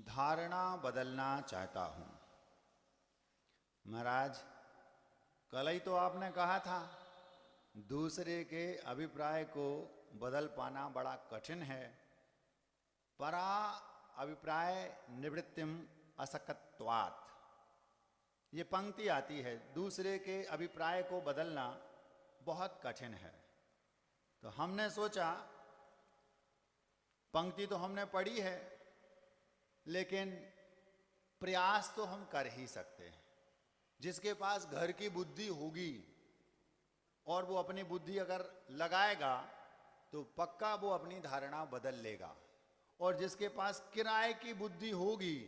धारणा बदलना चाहता हूं। महाराज, कल ही तो आपने कहा था दूसरे के अभिप्राय को बदल पाना बड़ा कठिन है। परा अभिप्राय निवृत्तिम असकत्वात्, ये पंक्ति आती है, दूसरे के अभिप्राय को बदलना बहुत कठिन है। तो हमने सोचा, पंक्ति तो हमने पढ़ी है, लेकिन प्रयास तो हम कर ही सकते हैं। जिसके पास घर की बुद्धि होगी और वो अपनी बुद्धि अगर लगाएगा तो पक्का वो अपनी धारणा बदल लेगा, और जिसके पास किराए की बुद्धि होगी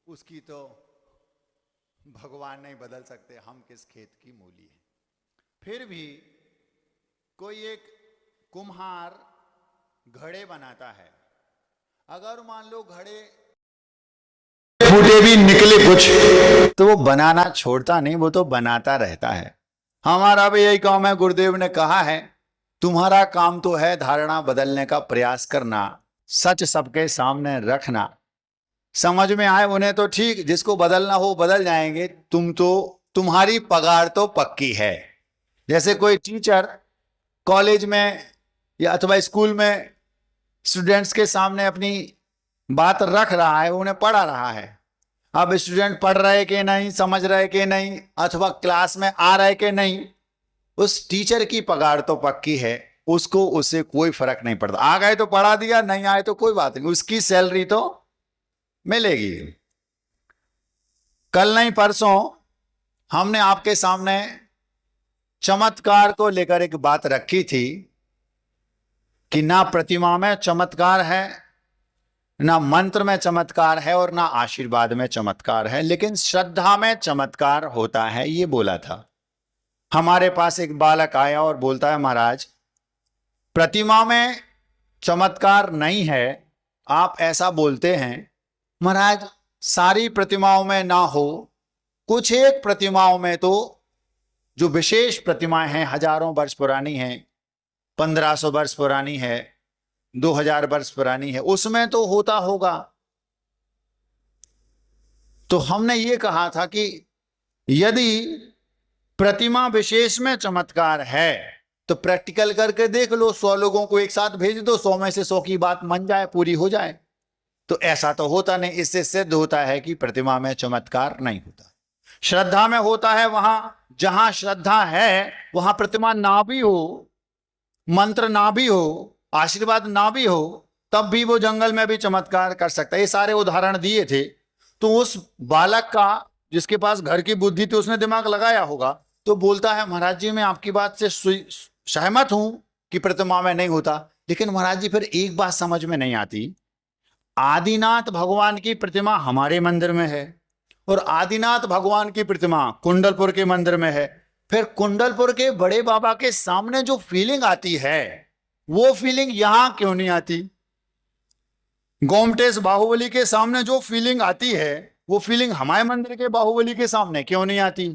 उसकी तो भगवान नहीं बदल सकते, हम किस खेत की मूली है। फिर भी कोई एक कुम्हार घड़े बनाता है, अगर मान लो घड़े फूटे भी निकले कुछ, तो वो बनाना छोड़ता नहीं, वो तो बनाता रहता है। हमारा भी यही काम है। गुरुदेव ने कहा है तुम्हारा काम तो है धारणा बदलने का प्रयास करना, सच सबके सामने रखना, समझ में आए उन्हें तो ठीक, जिसको बदलना हो बदल जाएंगे। तुम्हारी पगार तो पक्की है। जैसे कोई टीचर कॉलेज में या अथवा स्कूल में स्टूडेंट्स के सामने अपनी बात रख रहा है, उन्हें पढ़ा रहा है। अब स्टूडेंट पढ़ रहे कि नहीं, समझ रहे कि नहीं, अथवा क्लास में आ रहे कि नहीं, उस टीचर की पगार तो पक्की है, उसको उससे कोई फर्क नहीं पड़ता। आ गए तो पढ़ा दिया, नहीं आए तो कोई बात नहीं, उसकी सैलरी तो मिलेगी। कल नहीं परसों हमने आपके सामने चमत्कार को लेकर एक बात रखी थी कि ना प्रतिमा में चमत्कार है, ना मंत्र में चमत्कार है, और ना आशीर्वाद में चमत्कार है, लेकिन श्रद्धा में चमत्कार होता है, ये बोला था। हमारे पास एक बालक आया और बोलता है, महाराज प्रतिमा में चमत्कार नहीं है, आप ऐसा बोलते हैं। महाराज सारी प्रतिमाओं में ना हो, कुछ एक प्रतिमाओं में तो, जो विशेष प्रतिमाएं हैं, हजारों वर्ष पुरानी हैं, 1500 वर्ष पुरानी है, 2000 वर्ष पुरानी है, उसमें तो होता होगा। तो हमने ये कहा था कि यदि प्रतिमा विशेष में चमत्कार है तो प्रैक्टिकल करके देख लो, 100 लोगों को एक साथ भेज दो, 100 में से 100 की बात मान जाए, पूरी हो जाए। तो ऐसा तो होता नहीं। इससे सिद्ध होता है कि प्रतिमा में चमत्कार नहीं होता, श्रद्धा में होता है। वहां जहां श्रद्धा है वहां प्रतिमा ना भी हो, मंत्र ना भी हो, आशीर्वाद ना भी हो, तब भी वो जंगल में भी चमत्कार कर सकता है। ये सारे उदाहरण दिए थे। तो उस बालक का, जिसके पास घर की बुद्धि थी, उसने दिमाग लगाया होगा, तो बोलता है, महाराज जी मैं आपकी बात से सहमत हूं कि प्रतिमा में नहीं होता, लेकिन महाराज जी फिर एक बात समझ में नहीं आती। आदिनाथ भगवान की प्रतिमा हमारे मंदिर में है और आदिनाथ भगवान की प्रतिमा कुंडलपुर के मंदिर में है, फिर कुंडलपुर के बड़े बाबा के सामने जो फीलिंग आती है वो फीलिंग यहां क्यों नहीं आती? गोमटेश बाहुबली के सामने जो फीलिंग आती है वो फीलिंग हमारे मंदिर के बाहुबली के सामने क्यों नहीं आती?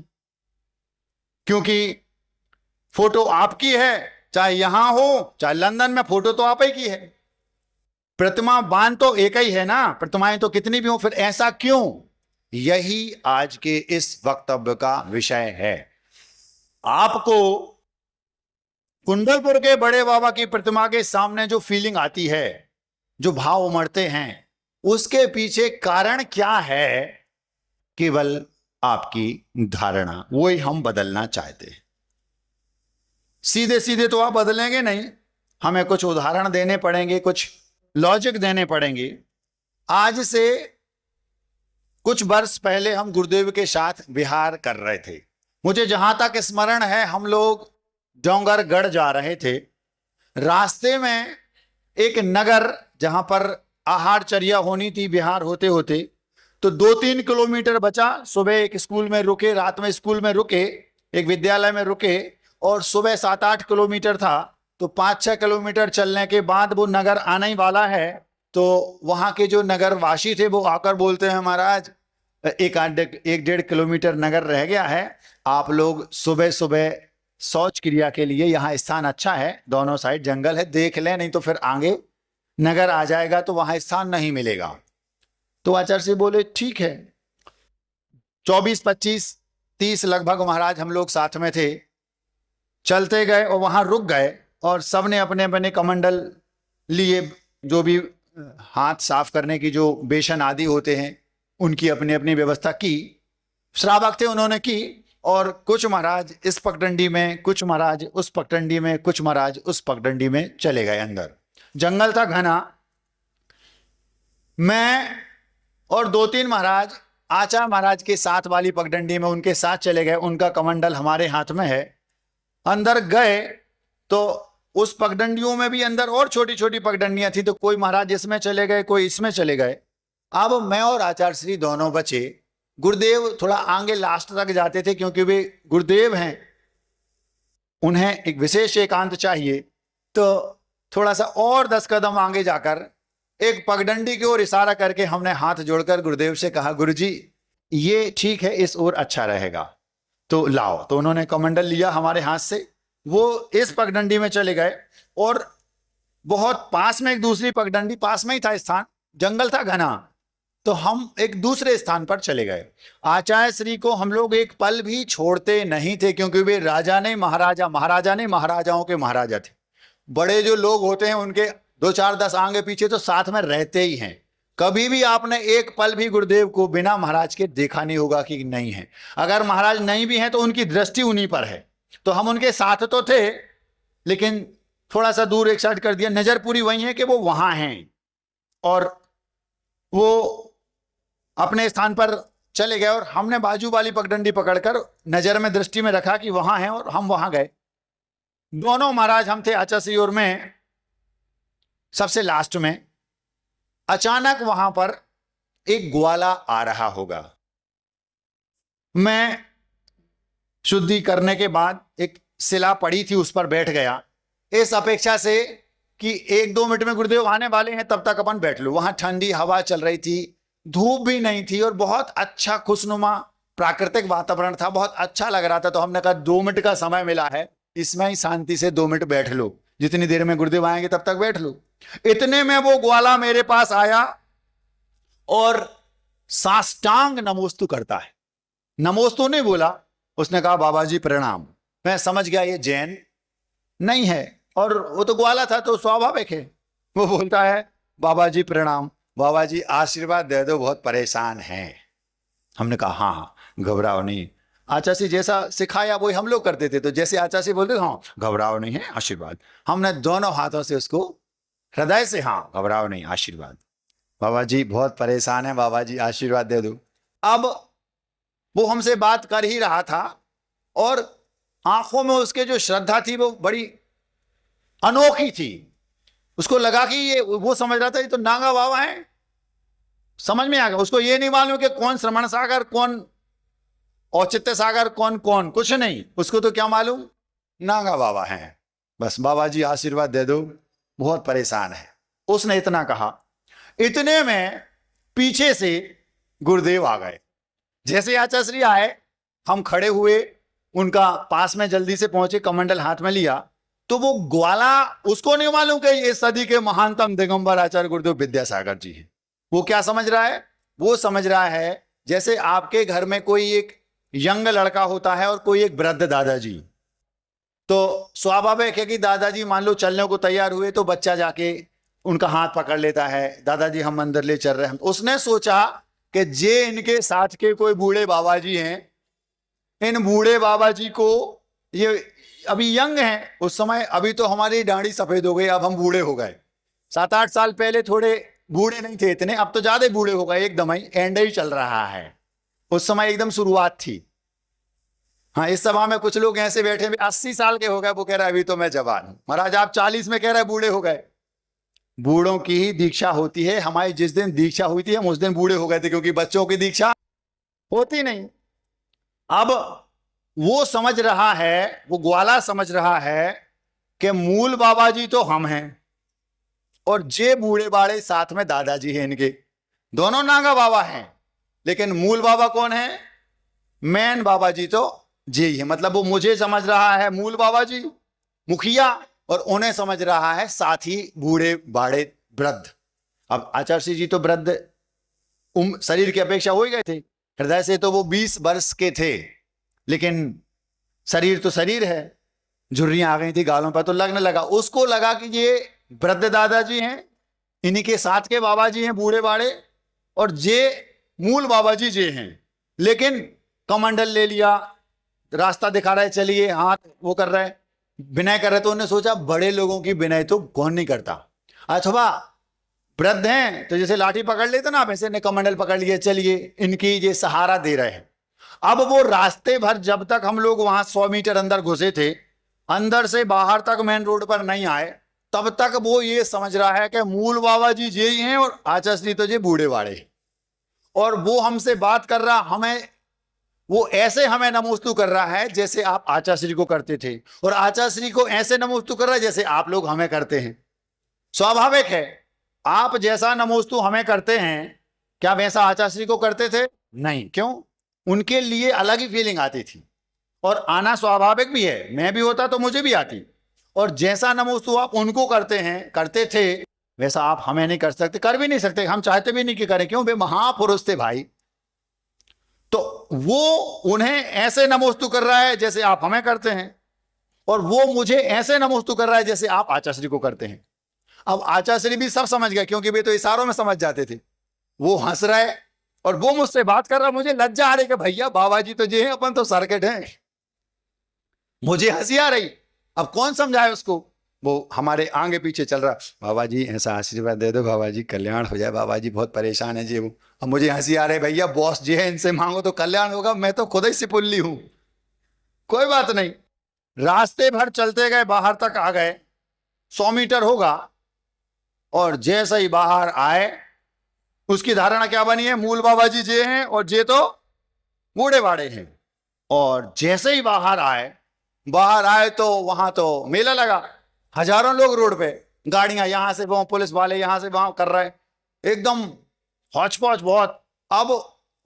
क्योंकि फोटो आपकी है, चाहे यहां हो चाहे लंदन में, फोटो तो आप ही की है, प्रतिमा बांध तो एक ही है ना, प्रतिमाएं तो कितनी भी हो, फिर ऐसा क्यों? यही आज के इस वक्तव्य का विषय है। आपको कुंडलपुर के बड़े बाबा की प्रतिमा के सामने जो फीलिंग आती है, जो भाव उमड़ते हैं, उसके पीछे कारण क्या है? केवल आपकी धारणा, वही हम बदलना चाहते हैं। सीधे सीधे तो आप बदलेंगे नहीं, हमें कुछ उदाहरण देने पड़ेंगे, कुछ लॉजिक देने पड़ेंगे। आज से कुछ वर्ष पहले हम गुरुदेव के साथ विहार कर रहे थे। मुझे जहां तक स्मरण है, हम लोग डोंगरगढ़ जा रहे थे। रास्ते में एक नगर जहां पर आहारचर्या होनी थी विहार होते होते, तो 2-3 किलोमीटर बचा। सुबह एक स्कूल में रुके, रात में स्कूल में रुके, एक विद्यालय में रुके, और सुबह 7-8 किलोमीटर था, तो 5-6 किलोमीटर चलने के बाद वो नगर आने ही वाला है। तो वहां के जो नगरवासी थे वो आकर बोलते हैं, महाराज 1-1.5 किलोमीटर नगर रह गया है, आप लोग सुबह सुबह शौच क्रिया के लिए यहाँ स्थान अच्छा है, दोनों साइड जंगल है, देख लें, नहीं तो फिर आगे नगर आ जाएगा तो वहां स्थान नहीं मिलेगा। तो आचार्य जी बोले ठीक है। 24, 25, 30 लगभग महाराज हम लोग साथ में थे, चलते गए और वहां रुक गए और सबने अपने अपने कमंडल लिए, जो भी हाथ साफ करने की जो बेसन आदि होते हैं उनकी अपनी अपनी व्यवस्था की। श्रावक थे उन्होंने की, और कुछ महाराज इस पगडंडी में, कुछ महाराज उस पगडंडी में, कुछ महाराज उस पगडंडी में चले गए अंदर। जंगल था घना। मैं और 2-3 महाराज आचार्य महाराज के साथ वाली पगडंडी में उनके साथ चले गए, उनका कमंडल हमारे हाथ में है। अंदर गए तो उस पगडंडियों में भी अंदर और छोटी छोटी पगडंडियां थी, तो कोई महाराज इसमें चले गए, कोई इसमें चले गए। अब मैं और आचार्य श्री दोनों बचे। गुरुदेव थोड़ा आगे लास्ट तक जाते थे क्योंकि वे गुरुदेव हैं, उन्हें एक विशेष एकांत चाहिए। तो थोड़ा सा और 10 कदम आगे जाकर एक पगडंडी की ओर इशारा करके हमने हाथ जोड़कर गुरुदेव से कहा, गुरुजी ये ठीक है, इस ओर अच्छा रहेगा, तो लाओ। तो उन्होंने कमंडल लिया हमारे हाथ से, वो इस पगडंडी में चले गए और बहुत पास में एक दूसरी पगडंडी, पास में ही था स्थान, जंगल था घना, तो हम एक दूसरे स्थान पर चले गए। आचार्य श्री को हम लोग एक पल भी छोड़ते नहीं थे क्योंकि वे राजा ने महाराजा, महाराजा ने महाराजाओं के महाराजा थे। बड़े जो लोग होते हैं उनके 2-4-10 आगे पीछे तो साथ में रहते ही हैं। कभी भी आपने एक पल भी गुरुदेव को बिना महाराज के देखा नहीं होगा कि नहीं है। अगर महाराज नहीं भी हैं तो उनकी दृष्टि उन्हीं पर है। तो हम उनके साथ तो थे, लेकिन थोड़ा सा दूर एक साइड कर दिया, नजर पूरी वही है कि वो वहां हैं, और वो अपने स्थान पर चले गए और हमने बाजू वाली पगडंडी पकड़कर नजर में, दृष्टि में रखा कि वहां है, और हम वहां गए। दोनों महाराज हम थे, आचार्य श्री और में सबसे लास्ट में। अचानक वहां पर एक ग्वाला आ रहा होगा। मैं शुद्धि करने के बाद एक शिला पड़ी थी उस पर बैठ गया, इस अपेक्षा से कि 1-2 मिनट में गुरुदेव आने वाले हैं, तब तक अपन बैठ लो। वहां ठंडी हवा चल रही थी, धूप भी नहीं थी, और बहुत अच्छा खुशनुमा प्राकृतिक वातावरण था, बहुत अच्छा लग रहा था। तो हमने कहा 2 मिनट का समय मिला है, इसमें ही शांति से 2 मिनट बैठ लो, जितनी देर में गुरुदेव आएंगे तब तक बैठ लो। इतने में वो ग्वाला मेरे पास आया और साष्टांग नमोस्तु करता है। नमोस्तु नहीं बोला, उसने कहा बाबा जी प्रणाम। मैं समझ गया ये जैन नहीं है, और वो तो ग्वाला था तो स्वाभाविक है। वो बोलता है बाबा जी प्रणाम, बाबा जी आशीर्वाद दे दो, बहुत परेशान हैं। हमने कहा हाँ हाँ घबराओ नहीं, आचार्य जी जैसा सिखाया वही हम लोग करते थे। तो जैसे आचार्य जी बोलते हाँ घबराओ नहीं है आशीर्वाद, हमने दोनों हाथों से उसको हृदय से, हाँ घबराओ नहीं आशीर्वाद, बाबा जी बहुत परेशान है, बाबा जी आशीर्वाद दे दो। अब वो हमसे बात कर ही रहा था और आंखों में उसके जो श्रद्धा थी वो बड़ी अनोखी थी। उसको लगा कि ये, वो समझ रहा था ये तो नागा बाबा है, समझ में आ गया। उसको ये नहीं मालूम कि कौन श्रमण सागर, कौन औचित्य सागर, कौन कौन, कुछ नहीं। उसको तो क्या मालूम, नागा बाबा हैं। बस बाबा जी आशीर्वाद दे दो, बहुत परेशान है, उसने इतना कहा। इतने में पीछे से गुरुदेव आ गए। जैसे आचार्य श्री आए, हम खड़े हुए, उनका पास में जल्दी से पहुंचे, कमंडल हाथ में लिया। तो वो ग्वाला, उसको नहीं मालूम कि इस सदी के महानतम दिगंबर आचार्य गुरुदेव विद्यासागर जी हैं। वो क्या समझ रहा है, वो समझ रहा है जैसे आपके घर में कोई एक यंग लड़का होता है और कोई एक वृद्ध दादाजी। तो स्वाभाविक है कि दादाजी मान लो चलने को तैयार हुए तो बच्चा जाके उनका हाथ पकड़ लेता है, दादाजी हम अंदर ले चल रहे हैं। उसने सोचा कि जे इनके साथ के कोई बूढ़े बाबा जी हैं, इन बूढ़े बाबा जी को, ये अभी यंग हैं उस समय, अभी तो हमारी दाढ़ी सफेद हो गई, अब हम बूढ़े हो गए। 7-8 साल पहले थोड़े बूढ़े नहीं थे इतने, अब तो ज्यादा बूढ़े हो गए, एकदम ही एंड ही चल रहा है। उस समय एकदम शुरुआत थी। हाँ, इस सभा में कुछ लोग ऐसे बैठे 80 साल के हो गए, वो कह रहा है अभी तो मैं जवान हूं। महाराज आप 40 में कह रहे बूढ़े हो गए। बूढ़ों की ही दीक्षा होती है। हमारी जिस दिन दीक्षा हुई थी हम उस दिन बूढ़े हो गए थे, क्योंकि बच्चों की दीक्षा होती नहीं। अब वो समझ रहा है, वो ग्वाला समझ रहा है कि मूल बाबा जी तो हम हैं और जे बूढ़े बाड़े साथ में दादाजी हैं, इनके दोनों नागा बाबा हैं, लेकिन मूल बाबा कौन है, मैन बाबा जी तो जे ही है। मतलब वो मुझे समझ रहा है मूल बाबा जी मुखिया, और उन्हें समझ रहा है साथ ही बूढ़े बाड़े वृद्ध। अब आचार्य जी तो वृद्ध शरीर की अपेक्षा हो ही गए थे। हृदय से तो वो 20 वर्ष के थे, लेकिन शरीर तो शरीर है। झुर्रियां आ गई थी गालों पर, तो लगने लगा, उसको लगा कि ये वृद्ध दादाजी हैं, इन्हीं के साथ के बाबा जी हैं बूढ़े बाड़े, और जे मूल बाबा जी जे हैं। लेकिन कमंडल ले लिया, रास्ता दिखा रहे, चलिए, हाथ वो कर रहे, विनय कर रहे, तो उन्होंने सोचा बड़े लोगों की विनय तो कौन नहीं करता। अथवा वृद्ध हैं तो जैसे लाठी पकड़ लेते ना आप, ऐसे ने कमंडल पकड़ लिए, चलिए इनकी ये सहारा दे रहे हैं। अब वो रास्ते भर जब तक हम लोग वहां 100 मीटर अंदर घुसे थे, अंदर से बाहर तक मेन रोड पर नहीं आए, तब तक वो ये समझ रहा है कि मूल बाबा जी जे ही हैं और आचाश्री तो जे बूढ़े वाड़े। और वो हमसे बात कर रहा, हमें वो ऐसे हमें नमोस्तु कर रहा है जैसे आप आचाश्री को करते थे, और आचाश्री को ऐसे नमोस्तु कर रहा है जैसे आप लोग हमें करते हैं। स्वाभाविक है, आप जैसा नमोस्तु हमें करते हैं, क्या वैसा आचाश्री को करते थे? नहीं। क्यों? उनके लिए अलग ही फीलिंग आती थी, और आना स्वाभाविक भी है, मैं भी होता तो मुझे भी आती। और जैसा नमोस्तु आप उनको करते हैं, करते थे, वैसा आप हमें नहीं कर सकते, कर भी नहीं सकते, हम चाहते भी नहीं कि करें। क्यों? वे महापुरुष थे भाई। तो वो उन्हें ऐसे नमोस्तु कर रहा है जैसे आप हमें करते हैं, और वो मुझे ऐसे नमोस्तु कर रहा है जैसे आप आचाश्री को करते हैं। अब आचाश्री भी सब समझ गए, क्योंकि वे तो इशारों में समझ जाते थे। वो हंस रहे और वो मुझसे बात कर रहा, मुझे लज्जा आ रही कि भैया बाबा जी तो जे हैं, अपन तो सर्किट हैं। मुझे हंसी आ रही, अब कौन समझाए उसको? वो हमारे आगे पीछे चल रहा, बाबा जी ऐसा आशीर्वाद दे दो, बाबा जी कल्याण हो जाए, बाबा जी बहुत परेशान है जी वो। अब मुझे हंसी आ रही, भैया बॉस जी है, इनसे मांगो तो कल्याण होगा, मैं तो खुद ही सिपुल्ली हूं। कोई बात नहीं, रास्ते भर चलते गए, बाहर तक आ गए, 100 मीटर होगा, और जैसे ही बाहर आए, उसकी धारणा क्या बनी है? मूल बाबा जी जे हैं और जे तो बूढ़े बाड़े हैं। और जैसे ही बाहर आए तो वहां तो मेला लगा, हजारों लोग रोड पे, गाड़ियां यहां से वहां, पुलिस वाले यहां से वहां कर रहे, एकदम हौच पौच बहुत। अब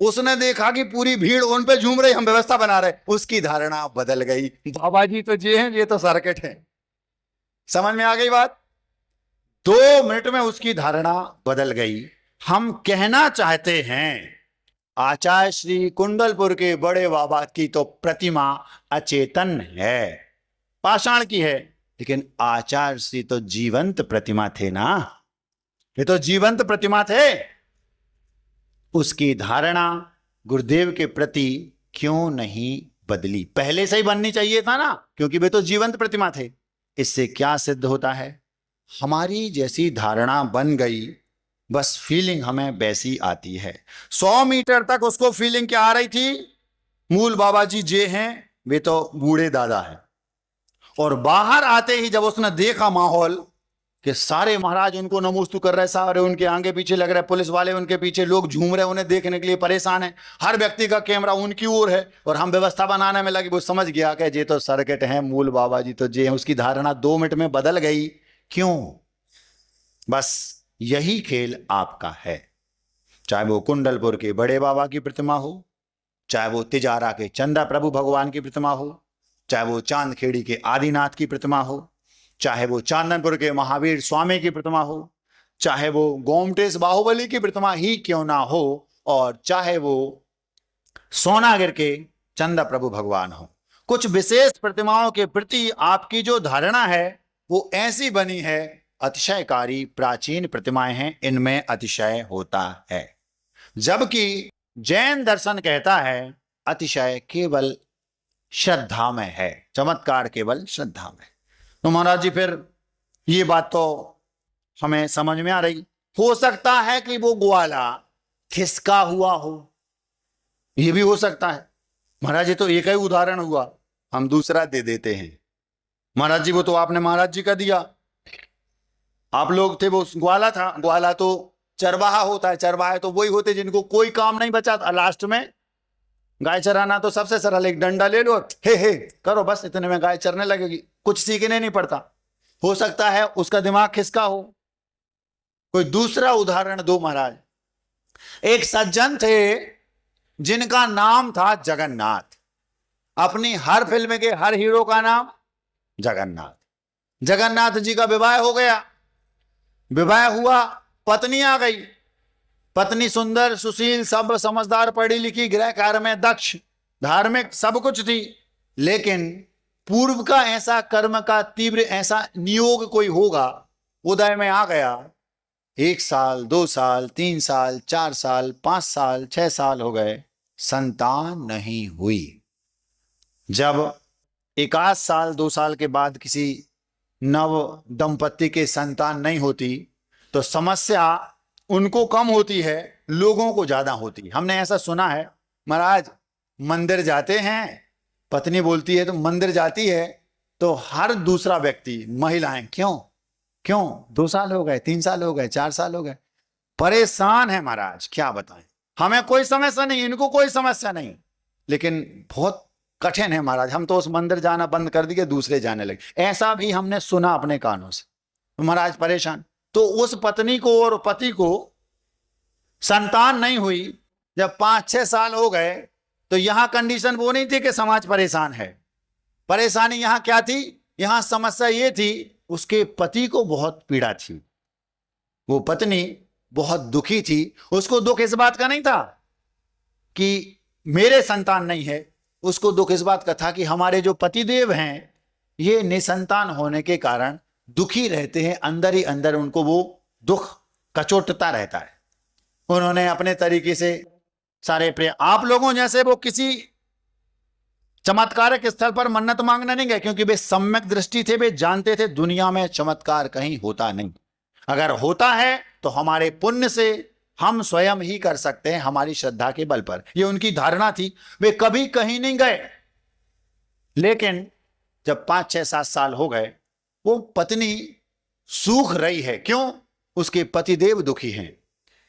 उसने देखा कि पूरी भीड़ उन पे झूम रही, हम व्यवस्था बना रहे, उसकी धारणा बदल गई, बाबा जी तो जे हैं, ये तो सर्किट है। समझ में आ गई बात? 2 मिनट में उसकी धारणा बदल गई। हम कहना चाहते हैं, आचार्य श्री कुंडलपुर के बड़े बाबा की तो प्रतिमा अचेतन है, पाषाण की है, लेकिन आचार्य श्री तो जीवंत प्रतिमा थे ना, ये तो जीवंत प्रतिमा थे। उसकी धारणा गुरुदेव के प्रति क्यों नहीं बदली? पहले से ही बननी चाहिए था ना, क्योंकि वे तो जीवंत प्रतिमा थे। इससे क्या सिद्ध होता है? हमारी जैसी धारणा बन गई, बस फीलिंग हमें वैसी आती है। 100 मीटर तक उसको फीलिंग क्या आ रही थी? मूल बाबा जी जे हैं, वे तो बूढ़े दादा हैं। और बाहर आते ही जब उसने देखा माहौल कि सारे महाराज उनको नमोस्तु कर रहे, सारे उनके आगे पीछे लग रहे, पुलिस वाले उनके पीछे, लोग झूम रहे, उन्हें देखने के लिए परेशान है, हर व्यक्ति का कैमरा उनकी ओर है, और हम व्यवस्था बनाने में लगे। वो समझ गया कि ये तो सर्किट है, मूल बाबा जी तो जे हैं। उसकी धारणा 2 मिनट में बदल गई। क्यों? बस यही खेल आपका है। चाहे वो कुंडलपुर के बड़े बाबा की प्रतिमा हो, चाहे वो तिजारा के चंदा प्रभु भगवान की प्रतिमा हो, चाहे वो चांदखेड़ी के आदिनाथ की प्रतिमा हो, चाहे वो चांदनपुर के महावीर स्वामी की प्रतिमा हो, चाहे वो गोमटेश बाहुबली की प्रतिमा ही क्यों ना हो, और चाहे वो सोनागिर के चंदा प्रभु भगवान हो, कुछ विशेष प्रतिमाओं के प्रति आपकी जो धारणा है वो ऐसी बनी है, अतिशयकारी प्राचीन प्रतिमाएं हैं, इनमें अतिशय होता है। जबकि जैन दर्शन कहता है अतिशय केवल श्रद्धा में है, चमत्कार केवल श्रद्धा में। तो महाराज जी फिर ये बात तो हमें समझ में आ रही। हो सकता है कि वो ग्वाला खिसका हुआ हो, ये भी हो सकता है। महाराज जी तो एक ही उदाहरण हुआ, हम दूसरा दे देते हैं। महाराज जी वो तो आपने महाराज जी का दिया, आप लोग थे, वो ग्वाला था। ग्वाला तो चरवाहा होता है, चरवाहे तो वही होते जिनको कोई काम नहीं बचा, लास्ट में गाय चराना तो सबसे सरल, एक डंडा ले लो, हे करो, बस इतने में गाय चरने लगेगी, कुछ सीखने नहीं पड़ता। हो सकता है उसका दिमाग खिसका हो। कोई दूसरा उदाहरण दो महाराज। एक सज्जन थे जिनका नाम था जगन्नाथ। अपनी हर फिल्म के हर हीरो का नाम जगन्नाथ। जगन्नाथ जी का विवाह हो गया, विवाह हुआ, पत्नी आ गई, पत्नी सुंदर, सुशील, सब समझदार, पढ़ी लिखी, गृह कार्य में दक्ष, धार्मिक, सब कुछ थी। लेकिन पूर्व का ऐसा कर्म का तीव्र ऐसा नियोग कोई होगा, उदय में आ गया। 1 साल, 2 साल, 3 साल, 4 साल, 5 साल, 6 साल हो गए, संतान नहीं हुई। जब 1 साल 2 साल के बाद किसी नव दंपत्ति के संतान नहीं होती तो समस्या उनको कम होती है, लोगों को ज्यादा होती है। हमने ऐसा सुना है, महाराज मंदिर जाते हैं, पत्नी बोलती है तो मंदिर जाती है तो हर दूसरा व्यक्ति, महिलाएं, क्यों 2 साल हो गए, 3 साल हो गए, 4 साल हो गए, परेशान है महाराज, क्या बताएं। हमें कोई समस्या नहीं, इनको कोई समस्या नहीं, लेकिन बहुत कठिन है महाराज, हम तो उस मंदिर जाना बंद कर दिए, दूसरे जाने लगे। ऐसा भी हमने सुना अपने कानों से, तो महाराज परेशान। तो उस पत्नी को और पति को संतान नहीं हुई। जब 5-6 साल हो गए तो यहां कंडीशन वो नहीं थी कि समाज परेशान है, परेशानी यहां क्या थी, यहां समस्या ये थी, उसके पति को बहुत पीड़ा थी, वो पत्नी बहुत दुखी थी। उसको दुख इस बात का नहीं था कि मेरे संतान नहीं है, उसको दुख इस बात का था कि हमारे जो पतिदेव हैं ये निसंतान होने के कारण दुखी रहते हैं, अंदर ही अंदर उनको वो दुख कचोटता रहता है। उन्होंने अपने तरीके से सारे प्रेम, आप लोगों जैसे वो किसी चमत्कारिक स्थल पर मन्नत मांगने नहीं गए, क्योंकि वे सम्यक दृष्टि थे, वे जानते थे दुनिया में चमत्कार कहीं होता नहीं, अगर होता है तो हमारे पुण्य से हम स्वयं ही कर सकते हैं, हमारी श्रद्धा के बल पर। ये उनकी धारणा थी, वे कभी कहीं नहीं गए। लेकिन जब 5-6-7 साल हो गए, वो पत्नी सूख रही है, क्यों, उसके पतिदेव दुखी हैं।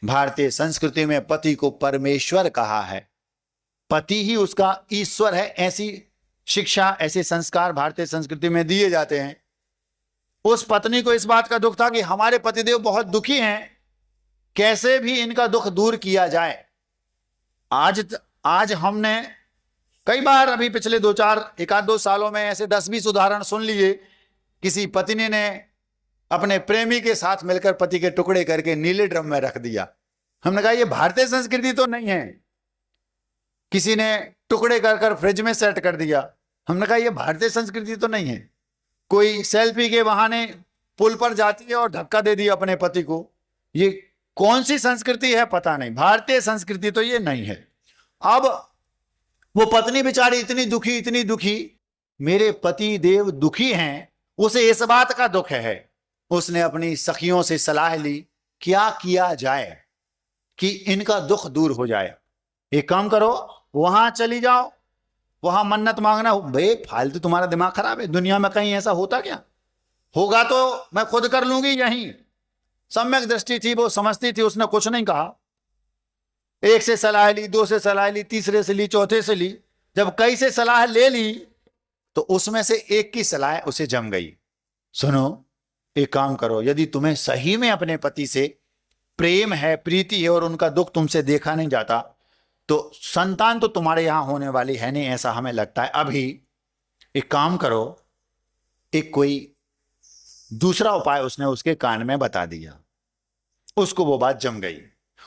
भारतीय संस्कृति में पति को परमेश्वर कहा है, पति ही उसका ईश्वर है, ऐसी शिक्षा, ऐसे संस्कार भारतीय संस्कृति में दिए जाते हैं। उस पत्नी को इस बात का दुख था कि हमारे पतिदेव बहुत दुखी हैं, कैसे भी इनका दुख दूर किया जाए। आज हमने कई बार अभी पिछले 1-2 सालों में ऐसे 10-20 उदाहरण सुन लिए, किसी पत्नी ने अपने प्रेमी के साथ मिलकर पति के टुकड़े करके नीले ड्रम में रख दिया। हमने कहा ये भारतीय संस्कृति तो नहीं है। किसी ने टुकड़े कर फ्रिज में सेट कर दिया, हमने कहा ये भारतीय संस्कृति तो नहीं है। कोई सेल्फी के बहाने पुल पर जाती है और धक्का दे दिया अपने पति को, ये कौन सी संस्कृति है पता नहीं, भारतीय संस्कृति तो ये नहीं है। अब वो पत्नी बेचारी इतनी दुखी, मेरे पति देव दुखी हैं, उसे इस बात का दुख है। उसने अपनी सखियों से सलाह ली, क्या किया जाए कि इनका दुख दूर हो जाए। एक काम करो, वहां चली जाओ, वहां मन्नत मांगना। बे फालतू, तुम्हारा दिमाग खराब है, दुनिया में कहीं ऐसा होता क्या, होगा तो मैं खुद कर लूंगी यहीं। सम्यक दृष्टि थी, वो समझती थी, उसने कुछ नहीं कहा। 1 से सलाह ली, 2 से सलाह ली, तीसरे से ली, चौथे से ली। जब कई से सलाह ले ली तो उसमें से एक की सलाह उसे जम गई। सुनो, एक काम करो, यदि तुम्हें सही में अपने पति से प्रेम है, प्रीति है और उनका दुख तुमसे देखा नहीं जाता, तो संतान तो तुम्हारे यहां होने वाली है नहीं, ऐसा हमें लगता है अभी। एक काम करो, एक कोई दूसरा उपाय उसने उसके कान में बता दिया, उसको वो बात जम गई।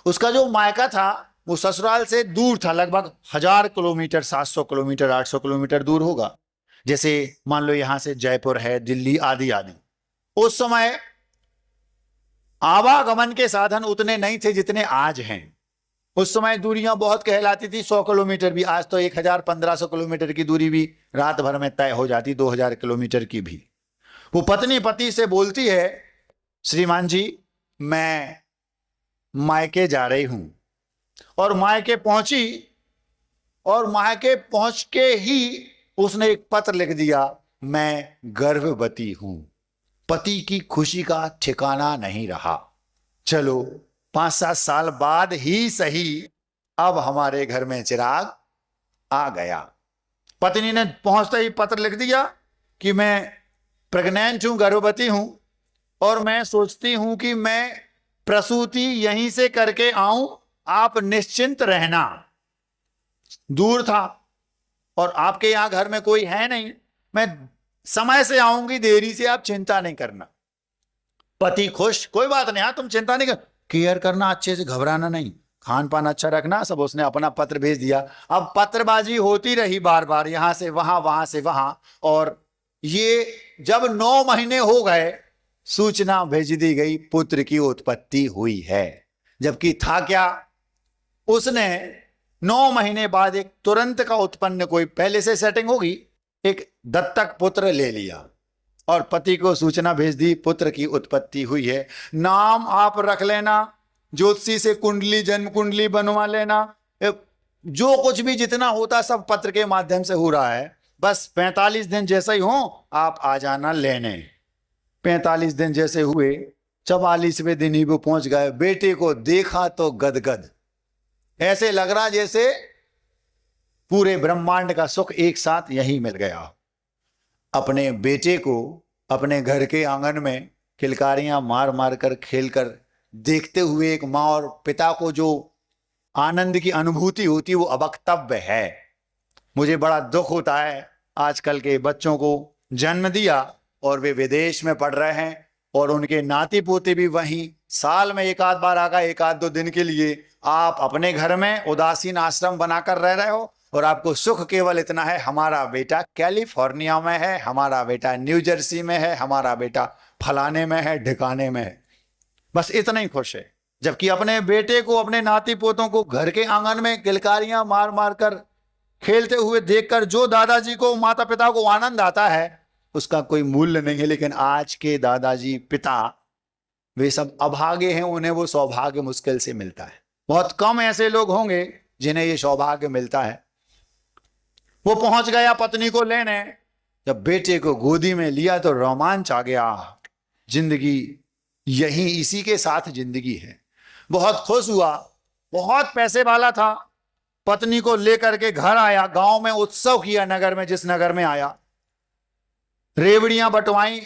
उसका जो मायका था वो ससुराल से दूर था, लगभग 1000 किलोमीटर, 700 किलोमीटर, 800 किलोमीटर दूर होगा। जैसे मान लो यहां से जयपुर है, दिल्ली आदि आदि। उस समय आवागमन के साधन उतने नहीं थे जितने आज हैं। उस समय दूरियां बहुत कहलाती थी, 100 किलोमीटर भी, आज तो 1000-1500 किलोमीटर की दूरी भी रात भर में तय हो जाती, 2000 किलोमीटर की भी। वो पत्नी पति से बोलती है, श्रीमान जी मैं मायके जा रही हूं। और मायके पहुंची, और मायके पहुंच के ही उसने एक पत्र लिख दिया, मैं गर्भवती हूं। पति की खुशी का ठिकाना नहीं रहा। चलो 5-7 साल बाद ही सही, अब हमारे घर में चिराग आ गया। पत्नी ने पहुंचते ही पत्र लिख दिया कि मैं प्रेग्नेंट हूं, गर्भवती हूं, और मैं सोचती हूं कि मैं प्रसूति यहीं से करके आऊं, आप निश्चिंत रहना। दूर था और आपके यहां घर में कोई है नहीं, मैं समय से आऊंगी, देरी से, आप चिंता नहीं करना। पति खुश, कोई बात नहीं, हाँ तुम चिंता नहीं कर, केयर करना अच्छे से, घबराना नहीं, खान पान अच्छा रखना सब। उसने अपना पत्र भेज दिया। अब पत्रबाजी होती रही बार बार, यहां से वहां से वहां, और ये जब 9 महीने हो गए, सूचना भेज दी गई पुत्र की उत्पत्ति हुई है। जबकि था क्या, उसने 9 महीने बाद एक तुरंत का उत्पन्न, कोई पहले से सेटिंग होगी, एक दत्तक पुत्र ले लिया और पति को सूचना भेज दी पुत्र की उत्पत्ति हुई है। नाम आप रख लेना, ज्योतिषी से कुंडली, जन्म कुंडली बनवा लेना, जो कुछ भी जितना होता सब पत्र के माध्यम से हो रहा है। बस 45 दिन जैसे ही हो आप आ जाना लेने। 45 दिन जैसे हुए, 44वें दिन ही वो पहुंच गए। बेटे को देखा तो गदगद, ऐसे लग रहा जैसे पूरे ब्रह्मांड का सुख एक साथ यही मिल गया। अपने बेटे को अपने घर के आंगन में किलकारियां मार मार कर खेल कर देखते हुए एक माँ और पिता को जो आनंद की अनुभूति होती वो अवक्तव्य है। मुझे बड़ा दुख होता है, आजकल के बच्चों को जन्म दिया और वे विदेश में पढ़ रहे हैं और उनके नाती पोते भी वहीं, साल में एक आध बार आगा, एक आध 2 दिन के लिए। आप अपने घर में उदासीन आश्रम बनाकर रह रहे हो और आपको सुख केवल इतना है, हमारा बेटा कैलिफोर्निया में है, हमारा बेटा न्यू जर्सी में है, हमारा बेटा फलाने में है, ढिकाने में है, बस इतना ही खुश है। जबकि अपने बेटे को, अपने नाती पोतों को घर के आंगन में किलकारियां मार मार कर खेलते हुए देखकर जो दादाजी को, माता पिता को आनंद आता है, उसका कोई मूल्य नहीं है। लेकिन आज के दादाजी पिता वे सब अभागे हैं, उन्हें वो सौभाग्य मुश्किल से मिलता है। बहुत कम ऐसे लोग होंगे जिन्हें ये सौभाग्य मिलता है। वो पहुंच गया पत्नी को लेने, जब बेटे को गोदी में लिया तो रोमांच आ गया। जिंदगी यही, इसी के साथ जिंदगी है। बहुत खुश हुआ, बहुत पैसे वाला था, पत्नी को लेकर के घर आया, गांव में उत्सव किया, नगर में, जिस नगर में आया, रेवड़ियां बंटवाई,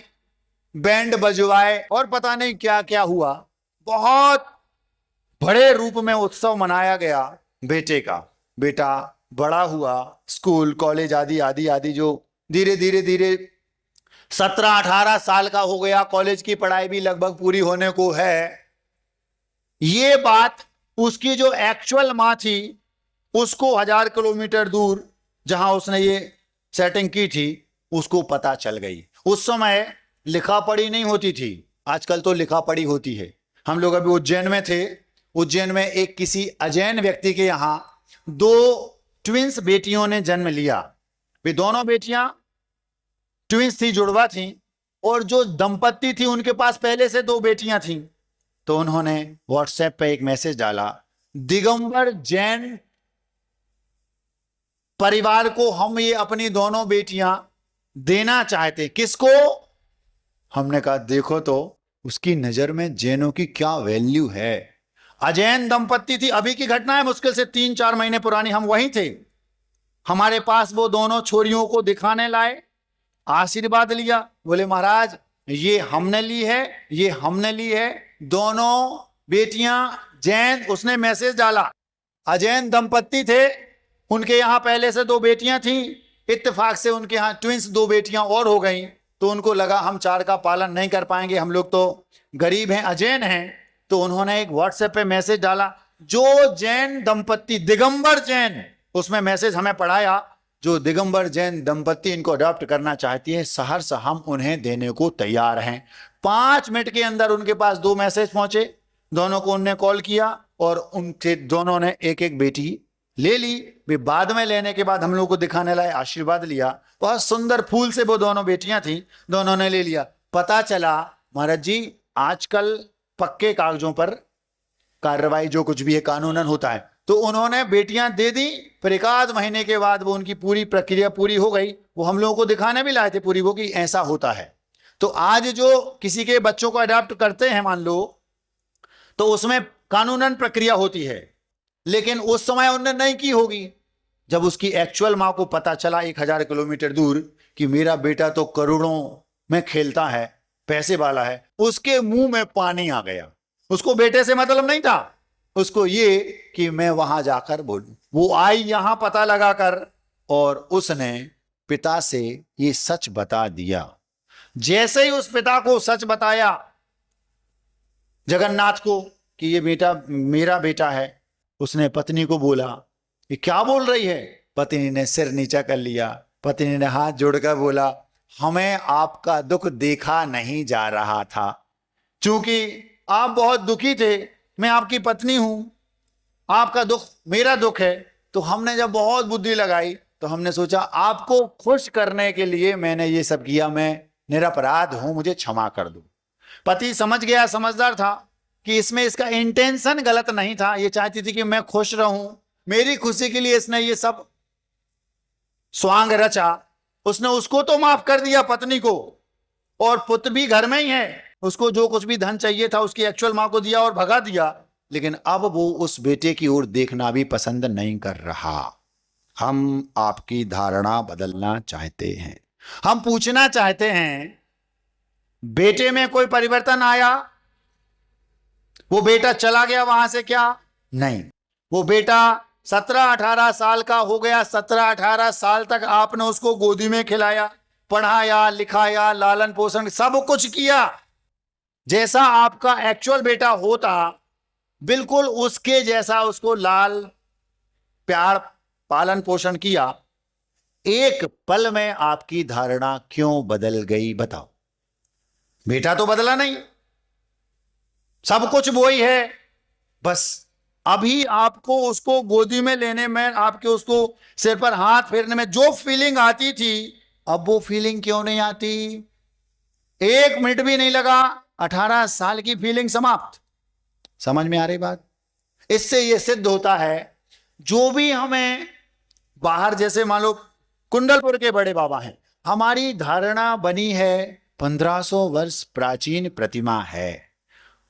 बैंड बजवाए और पता नहीं क्या क्या हुआ। बहुत बड़े रूप में उत्सव मनाया गया बेटे का। बेटा बड़ा हुआ, स्कूल कॉलेज आदि आदि आदि, जो धीरे धीरे धीरे 17-18 साल का हो गया, कॉलेज की पढ़ाई भी लगभग पूरी होने को है। ये बात उसकी जो एक्चुअल मां थी उसको 1000 किलोमीटर दूर जहां उसने ये सेटिंग की थी उसको पता चल गई। उस समय लिखा पढ़ी नहीं होती थी, आजकल तो लिखा पढ़ी होती है। हम लोग अभी उज्जैन में थे, उज्जैन में एक किसी अजैन व्यक्ति के यहां 2 ट्विंस बेटियों ने जन्म लिया। वे दोनों बेटियां ट्विंस थी, जुड़वा थी, और जो दंपत्ति थी उनके पास पहले से 2 बेटियां थीं। तो उन्होंने व्हाट्सएप पे एक मैसेज डाला, दिगंबर जैन परिवार को हम ये अपनी दोनों बेटियां देना चाहते। किसको? हमने कहा देखो तो उसकी नजर में जैनों की क्या वैल्यू है। अजैन दंपत्ति थी, अभी की घटना है, मुश्किल से 3-4 महीने पुरानी। हम वहीं थे, हमारे पास वो दोनों छोरियों को दिखाने लाए, आशीर्वाद लिया, बोले महाराज ये हमने ली है, ये हमने ली है, दोनों बेटियां जैन। उसने मैसेज डाला, अजैन दंपत्ति थे, उनके यहां पहले से 2 बेटियां थीं, इत्तेफाक से उनके यहां ट्विंस 2 बेटियां और हो गई। तो उनको लगा हम 4 का पालन नहीं कर पाएंगे, हम लोग तो गरीब हैं, अजैन हैं। तो उन्होंने एक व्हाट्सएप पे मैसेज डाला, जो जैन दंपत्ति, दिगंबर जैन, उसमें मैसेज हमें पढ़ाया, जो दिगंबर जैन दंपत्ति इनको अडॉप्ट करना चाहती है, सहर्ष हम उन्हें देने को तैयार हैं। 5 मिनट के अंदर उनके पास 2 मैसेज पहुंचे, दोनों को उनने कॉल किया और उनसे दोनों ने एक एक बेटी ले ली। वे बाद में लेने के बाद हम लोग को दिखाने लाए, आशीर्वाद लिया, बहुत सुंदर फूल से वो दोनों बेटियां थी, दोनों ने ले लिया। पता चला महाराज जी आजकल पक्के कागजों पर कार्रवाई जो कुछ भी है कानूनन होता है। तो उन्होंने बेटियां दे दी, फिर 1 महीने के बाद वो उनकी पूरी प्रक्रिया पूरी हो गई। वो हम लोगों को दिखाने भी लाए थे पूरी वो, कि ऐसा होता है। तो आज जो किसी के बच्चों को अडॉप्ट करते हैं मान लो, तो उसमें कानूनन प्रक्रिया होती है, लेकिन उस समय उन्होंने नहीं की होगी। जब उसकी एक्चुअल मां को पता चला 1000 किलोमीटर दूर कि मेरा बेटा तो करोड़ों में खेलता है, पैसे वाला है, उसके मुंह में पानी आ गया। उसको बेटे से मतलब नहीं था, उसको ये कि मैं वहां जाकर बोलूं। वो आई यहां पता लगाकर और उसने पिता से ये सच बता दिया। जैसे ही उस पिता को सच बताया जगन्नाथ को, कि ये बेटा मेरा बेटा है। उसने पत्नी को बोला, ये क्या बोल रही है? पत्नी ने सिर नीचा कर लिया। पत्नी ने हाथ जोड़कर बोला, हमें आपका दुख देखा नहीं जा रहा था, क्योंकि आप बहुत दुखी थे, मैं आपकी पत्नी हूं, आपका दुख मेरा दुख है। तो हमने जब बहुत बुद्धि लगाई तो हमने सोचा आपको खुश करने के लिए मैंने ये सब किया, मैं निरपराध हूं, मुझे क्षमा कर दो। पति समझ गया, समझदार था कि इसमें इसका इंटेंशन गलत नहीं था, ये चाहती थी कि मैं खुश रहूं, मेरी खुशी के लिए इसने ये सब स्वांग रचा। उसने उसको तो माफ कर दिया, पत्नी को, और पुत्र भी घर में ही है, उसको जो कुछ भी धन चाहिए था उसकी एक्चुअल मां को दिया और भगा दिया। लेकिन अब वो उस बेटे की ओर देखना भी पसंद नहीं कर रहा। हम आपकी धारणा बदलना चाहते हैं। हम पूछना चाहते हैं, बेटे में कोई परिवर्तन आया? वो बेटा चला गया वहां से क्या? नहीं। वो बेटा 17-18 साल का हो गया, 17-18 साल तक आपने उसको गोदी में खिलाया, पढ़ाया, लिखाया, लालन पोषण सब कुछ किया। जैसा आपका एक्चुअल बेटा होता बिल्कुल उसके जैसा उसको लाल प्यार पालन पोषण किया। एक पल में आपकी धारणा क्यों बदल गई बताओ? बेटा तो बदला नहीं, सब कुछ वो ही है, बस अभी आपको उसको गोदी में लेने में, आपके उसको सिर पर हाथ फेरने में जो फीलिंग आती थी, अब वो फीलिंग क्यों नहीं आती? 1 मिनट भी नहीं लगा, 18 साल की फीलिंग समाप्त। समझ में आ रही बात? इससे यह सिद्ध होता है, जो भी हमें बाहर, जैसे मान लो कुंडलपुर के बड़े बाबा हैं, हमारी धारणा बनी है 1500 वर्ष प्राचीन प्रतिमा है,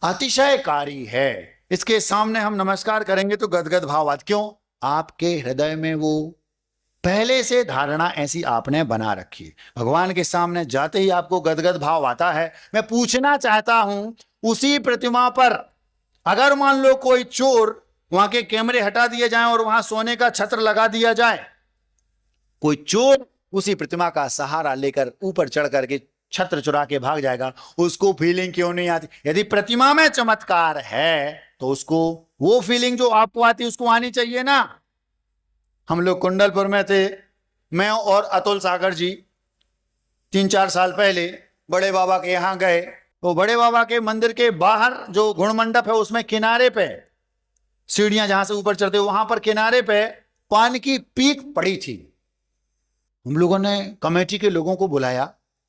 अतिशयकारी है, इसके सामने हम नमस्कार करेंगे तो गदगद भाव आता। क्यों? आपके हृदय में वो पहले से धारणा ऐसी आपने बना रखी। भगवान के सामने जाते ही आपको गदगद भाव आता है। मैं पूछना चाहता हूं, उसी प्रतिमा पर अगर मान लो कोई चोर, वहां के कैमरे हटा दिए जाएं और वहां सोने का छत्र लगा दिया जाए, कोई चोर उसी प्रतिमा का सहारा लेकर ऊपर चढ़ करके छत्र चुरा के भाग जाएगा, उसको फीलिंग क्यों नहीं आती? यदि प्रतिमा में चमत्कार है तो उसको वो फीलिंग जो आपको आती है उसको आनी चाहिए ना। हम लोग कुंडलपुर में थे, मैं और अतुल सागर जी 3-4 साल पहले बड़े बाबा के यहां गए। तो बड़े बाबा के मंदिर के बाहर जो गुण मंडप है उसमें किनारे पे सीढ़ियां जहां से ऊपर चढ़ते, वहां पर किनारे पे पान की पीक पड़ी थी। हम लोगों ने कमेटी के लोगों को बुलाया,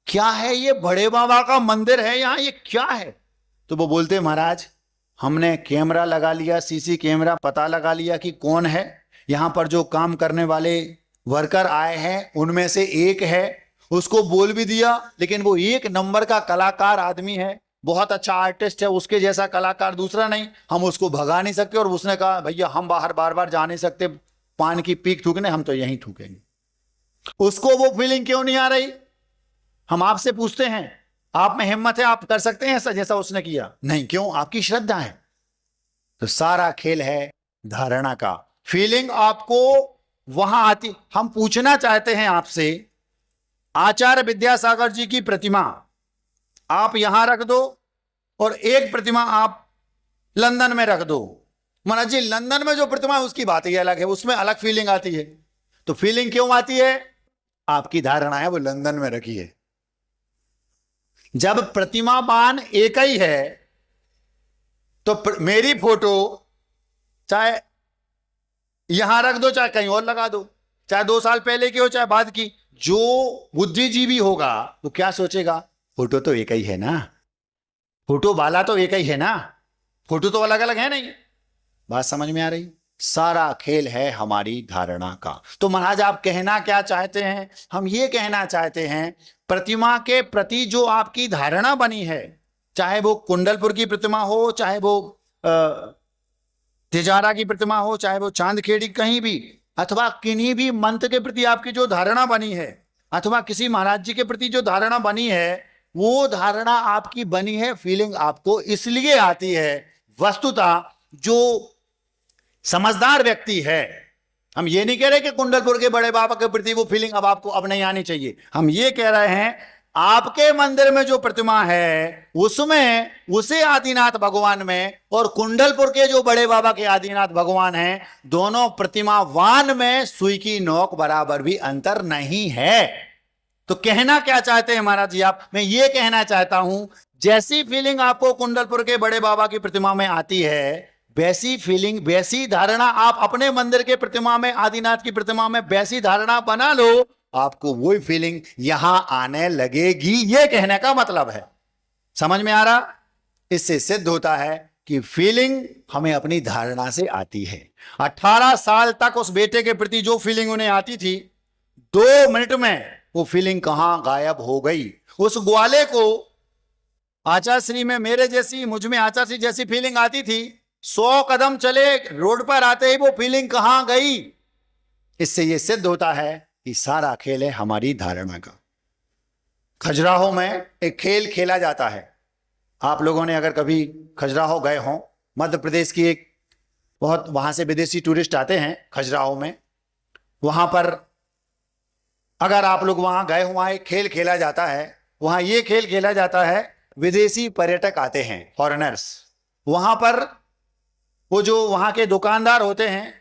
क्या है ये? बड़े बाबा का मंदिर है यहां, ये क्या है? तो वो बोलते, महाराज हमने कैमरा लगा लिया, सीसी कैमरा, पता लगा लिया कि कौन है। यहां पर जो काम करने वाले वर्कर आए हैं उनमें से एक है, उसको बोल भी दिया, लेकिन वो 1 नंबर का कलाकार आदमी है, बहुत अच्छा आर्टिस्ट है, उसके जैसा कलाकार दूसरा नहीं, हम उसको भगा नहीं सकते। और उसने कहा, भैया हम बाहर बार बार जा नहीं सकते पान की पीक थूकने, हम तो यहीं थूकेंगे। उसको वो फीलिंग क्यों नहीं आ रही? हम आपसे पूछते हैं, आप में हिम्मत है, आप कर सकते हैं ऐसा जैसा उसने किया? नहीं। क्यों? आपकी श्रद्धा है। तो सारा खेल है धारणा का। फीलिंग आपको वहां आती। हम पूछना चाहते हैं आपसे, आचार्य विद्यासागर जी की प्रतिमा आप यहां रख दो और एक प्रतिमा आप लंदन में रख दो। महाराज जी लंदन में जो प्रतिमा है उसकी बात ही अलग है, उसमें अलग फीलिंग आती है। तो फीलिंग क्यों आती है? आपकी धारणा है वो लंदन में रखी है। जब प्रतिमावान एक ही है तो मेरी फोटो चाहे यहां रख दो, चाहे कहीं और लगा दो, चाहे 2 साल पहले की हो चाहे बाद की, जो बुद्धिजीवी होगा वो क्या सोचेगा? फोटो तो एक ही है ना, फोटो वाला तो एक ही है ना, फोटो तो अलग अलग है नहीं। बात समझ में आ रही? सारा खेल है हमारी धारणा का। तो महाराज आप कहना क्या चाहते हैं? हम ये कहना चाहते हैं, प्रतिमा के प्रति जो आपकी धारणा बनी है, चाहे वो कुंडलपुर की प्रतिमा हो, चाहे वो तिजारा की प्रतिमा हो, चाहे वो चांदखेड़ी, कहीं भी, अथवा किन्हीं भी मंत्र के प्रति आपकी जो धारणा बनी है, अथवा किसी महाराज जी के प्रति जो धारणा बनी है, वो धारणा आपकी बनी है, फीलिंग आपको इसलिए आती है। वस्तुतः जो समझदार व्यक्ति है, हम ये नहीं कह रहे कि कुंडलपुर के बड़े बाबा के प्रति वो फीलिंग अब आपको अब नहीं आनी चाहिए। हम ये कह रहे हैं आपके मंदिर में जो प्रतिमा है उसमें, उसे आदिनाथ भगवान में, और कुंडलपुर के जो बड़े बाबा के आदिनाथ भगवान हैं, दोनों प्रतिमावान में सुई की नोक बराबर भी अंतर नहीं है। तो कहना क्या चाहते हैं महाराज जी आप? मैं ये कहना चाहता हूं, जैसी फीलिंग आपको कुंडलपुर के बड़े बाबा की प्रतिमा में आती है, वैसी फीलिंग, वैसी धारणा आप अपने मंदिर के प्रतिमा में, आदिनाथ की प्रतिमा में वैसी धारणा बना लो, आपको वही फीलिंग यहां आने लगेगी। ये कहने का मतलब है। समझ में आ रहा? इससे सिद्ध होता है कि फीलिंग हमें अपनी धारणा से आती है। 18 साल तक उस बेटे के प्रति जो फीलिंग उन्हें आती थी, 2 मिनट में वो फीलिंग कहां गायब हो गई। उस ग्वाले को आचार्यश्री में मेरे जैसी, मुझ में आचार्यश्री जैसी फीलिंग आती थी, 100 कदम चले रोड पर आते ही वो फीलिंग कहां गई। इससे यह सिद्ध होता है कि सारा खेल है हमारी धारणा का। खजुराहो में एक खेल खेला जाता है। आप लोगों ने अगर कभी खजुराहो गए हो, मध्य प्रदेश की एक बहुत, वहां से विदेशी टूरिस्ट आते हैं खजुराहो में, वहां पर अगर आप लोग वहां गए हो, वहां एक खेल खेला जाता है। वहां ये खेल खेला जाता है, विदेशी पर्यटक आते हैं, फॉरेनर्स। वहां पर वो जो वहां के दुकानदार होते हैं,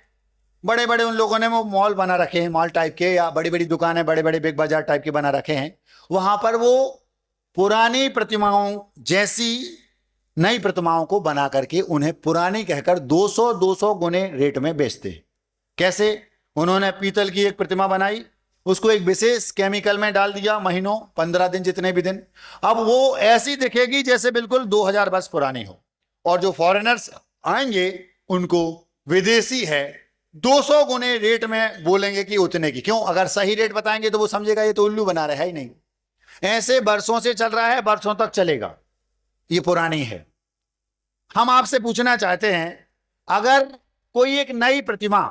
बड़े बड़े, उन लोगों ने वो मॉल बना रखे हैं, मॉल टाइप के, या बड़ी बड़ी दुकानें, बड़े बड़े बिग बाजार टाइप के बना रखे हैं। वहां पर वो पुरानी प्रतिमाओं जैसी नई प्रतिमाओं को बना करके उन्हें पुरानी कहकर 200 गुने रेट में बेचते। कैसे? उन्होंने पीतल की एक प्रतिमा बनाई, उसको एक विशेष केमिकल में डाल दिया, महीनों, 15 दिन, जितने भी दिन, अब वो ऐसी दिखेगी जैसे बिल्कुल 2000 वर्ष पुरानी हो। और जो फॉरेनर्स आएंगे उनको विदेशी है 200 गुने रेट में बोलेंगे कि उतने की। क्यों? अगर सही रेट बताएंगे तो वो समझेगा ये तो उल्लू बना रहा है ही नहीं। ऐसे वर्षों से चल रहा है, वर्षों तक चलेगा, ये पुरानी है। हम आपसे पूछना चाहते हैं, अगर कोई एक नई प्रतिमा,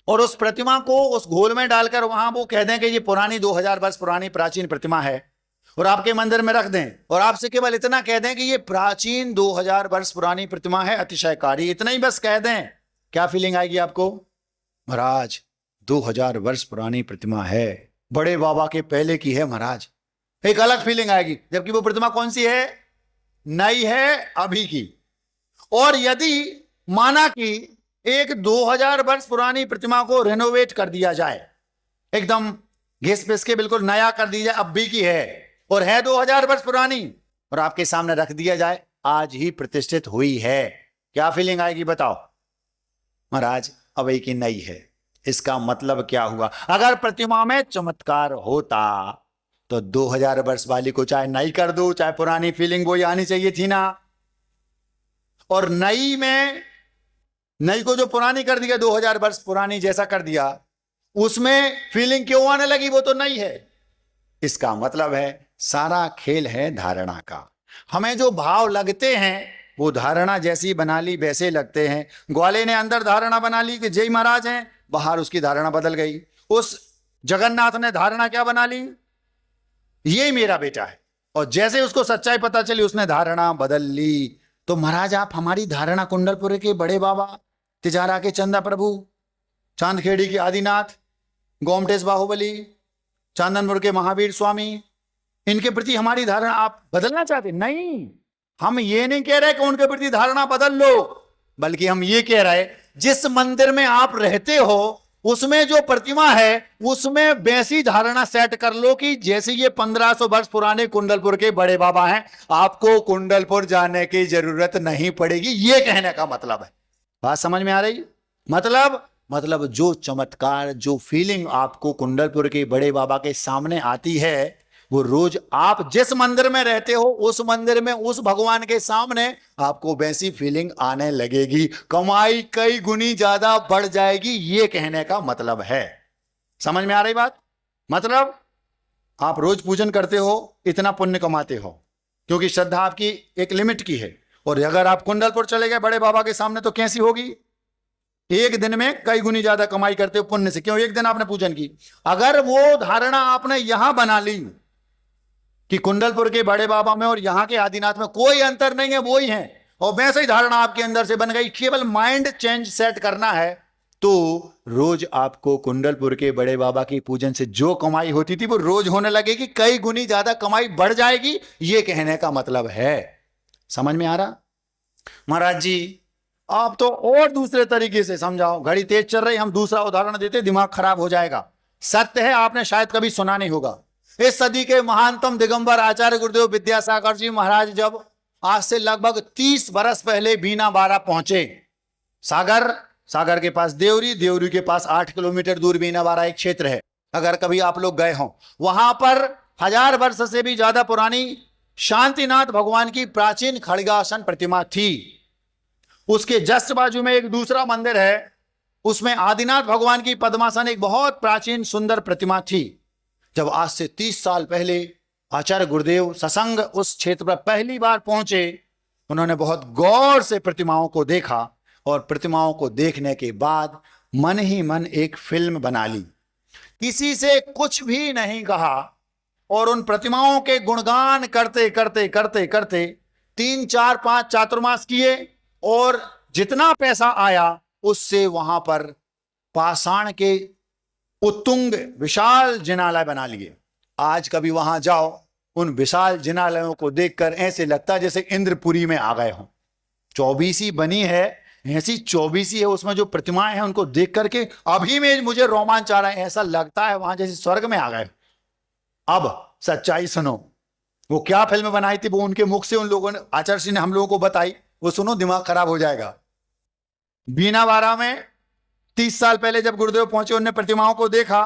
और उस प्रतिमा को उस घोल में डालकर वहां वो कह दें कि ये पुरानी 2000 वर्ष पुरानी प्राचीन प्रतिमा है, और आपके मंदिर में रख दें, और आपसे केवल इतना कह दें कि ये प्राचीन 2000 वर्ष पुरानी प्रतिमा है, अतिशयकारी, इतना ही बस कह दें, क्या फीलिंग आएगी आपको? महाराज 2000 वर्ष पुरानी प्रतिमा है, बड़े बाबा के पहले की है महाराज, एक अलग फीलिंग आएगी। जबकि वो प्रतिमा कौन सी है? नई है, अभी की। और यदि माना कि एक 2000 वर्ष पुरानी प्रतिमा को रेनोवेट कर दिया जाए, एकदम घिस पिस के बिल्कुल नया कर दी जाए, अब भी की है और है 2000 वर्ष पुरानी, और आपके सामने रख दिया जाए, आज ही प्रतिष्ठित हुई है, क्या फीलिंग आएगी बताओ? महाराज अभी की नई है। इसका मतलब क्या हुआ? अगर प्रतिमा में चमत्कार होता तो 2000 वर्ष वाली को चाहे नई कर दो, चाहे पुरानी, फीलिंग वही आनी चाहिए थी ना। और नई में, नई को जो पुरानी कर दिया, 2000 वर्ष पुरानी जैसा कर दिया, उसमें फीलिंग क्यों आने लगी? वो तो नई है। इसका मतलब है सारा खेल है धारणा का। हमें जो भाव लगते हैं वो धारणा जैसी बना ली वैसे लगते हैं। ग्वाले ने अंदर धारणा बना ली कि जय महाराज हैं, बाहर उसकी धारणा बदल गई। उस जगन्नाथ ने धारणा क्या बना ली? ये मेरा बेटा है, और जैसे उसको सच्चाई पता चली उसने धारणा बदल ली। तो महाराज आप हमारी धारणा, कुंडलपुर के बड़े बाबा, तिजारा के चंदा प्रभु, चांदखेड़ी के आदिनाथ, गोमटेश बाहुबली, चांदनपुर के महावीर स्वामी, इनके प्रति हमारी धारणा आप बदलना चाहते? नहीं, हम ये नहीं कह रहे कि उनके प्रति धारणा बदल लो, बल्कि हम ये कह रहे जिस मंदिर में आप रहते हो उसमें जो प्रतिमा है उसमें वैसी धारणा सेट कर लो कि जैसे ये 1500 वर्ष पुराने कुंडलपुर के बड़े बाबा हैं, आपको कुंडलपुर जाने की जरूरत नहीं पड़ेगी। ये कहने का मतलब है। बात समझ में आ रही? मतलब जो चमत्कार, जो फीलिंग आपको कुंडलपुर के बड़े बाबा के सामने आती है, वो रोज आप जिस मंदिर में रहते हो उस मंदिर में उस भगवान के सामने आपको वैसी फीलिंग आने लगेगी। कमाई कई गुनी ज्यादा बढ़ जाएगी, ये कहने का मतलब है। समझ में आ रही बात? मतलब आप रोज पूजन करते हो, इतना पुण्य कमाते हो, क्योंकि श्रद्धा आपकी एक लिमिट की है। और अगर आप कुंडलपुर चले गए बड़े बाबा के सामने तो कैसी होगी? एक दिन में कई गुनी ज्यादा कमाई करते हो पुण्य से। क्यों? एक दिन आपने पूजन की। अगर वो धारणा आपने यहां बना ली कि कुंडलपुर के बड़े बाबा में और यहां के आदिनाथ में कोई अंतर नहीं है, वो ही है, और वैसे ही धारणा आपके अंदर से बन गई, केवल माइंड चेंज सेट करना है, तो रोज आपको कुंडलपुर के बड़े बाबा की पूजन से जो कमाई होती थी वो रोज होने लगेगी, कई गुनी ज्यादा कमाई बढ़ जाएगी। ये कहने का मतलब है। समझ में आ रहा? महाराज जी आप तो और दूसरे तरीके से समझाओ, घड़ी तेज चल रही, हम दूसरा उदाहरण देते, दिमाग खराब हो जाएगा। सत्य है, आपने शायद कभी सुना नहीं होगा। इस सदी के महानतम दिगंबर आचार्य गुरुदेव विद्यासागर जी महाराज जब आज से लगभग 30 बरस पहले बीना बारा पहुंचे, सागर के पास देवरी के पास 8 किलोमीटर दूर बीना बारा एक क्षेत्र है। अगर कभी आप लोग गए हो, वहां पर 1000 वर्ष से भी ज्यादा पुरानी शांतिनाथ भगवान की प्राचीन खड़गासन प्रतिमा थी। उसके जस्ट बाजू में एक दूसरा मंदिर है, उसमें आदिनाथ भगवान की पद्मासन एक बहुत प्राचीन सुंदर प्रतिमा थी। जब आज से 30 साल पहले आचार्य गुरुदेव सत्संग उस क्षेत्र पर पहली बार पहुंचे, उन्होंने बहुत गौर से प्रतिमाओं को देखा और प्रतिमाओं को देखने के बाद मन ही मन एक फिल्म बना ली। किसी से कुछ भी नहीं कहा और उन प्रतिमाओं के गुणगान करते करते करते करते 3 4 5 चातुर्मास किए और जितना पैसा आया उससे वहां पर पाषाण के उत्तुंग विशाल जिनालय बना लिए। आज कभी वहां जाओ, उन विशाल जिनालयों को देखकर ऐसे लगता है जैसे इंद्रपुरी में आ गए हों। 24 बनी है, ऐसी 24 है, उसमें जो प्रतिमाएं हैं उनको देख करके अभी में मुझे रोमांच आ रहा है, ऐसा लगता है वहां जैसे स्वर्ग में आ गए। अब सच्चाई सुनो, वो क्या फिल्म बनाई थी वो उनके मुख से उन लोगों ने, आचार्य श्री ने हम लोगों को बताई, वो सुनो, दिमाग खराब हो जाएगा। बीना बारा में 30 साल पहले जब गुरुदेव पहुंचे, उन्होंने प्रतिमाओं को देखा,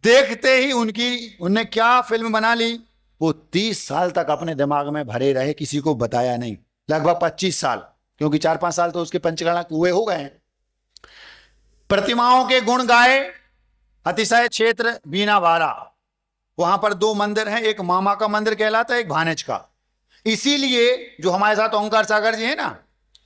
देखते ही उनने क्या फिल्म बना ली, वो 30 साल तक अपने दिमाग में भरे रहे, किसी को बताया नहीं। लगभग 25 साल, क्योंकि 4-5 साल तो उसके पंचकर्मा हुए हो गए। प्रतिमाओं के गुण गाए। अतिशय क्षेत्र बीना बारा, वहां पर 2 मंदिर हैं, एक मामा का मंदिर कहलाता है, एक भानेज का। इसीलिए जो हमारे साथ ओंकार सागर जी है ना,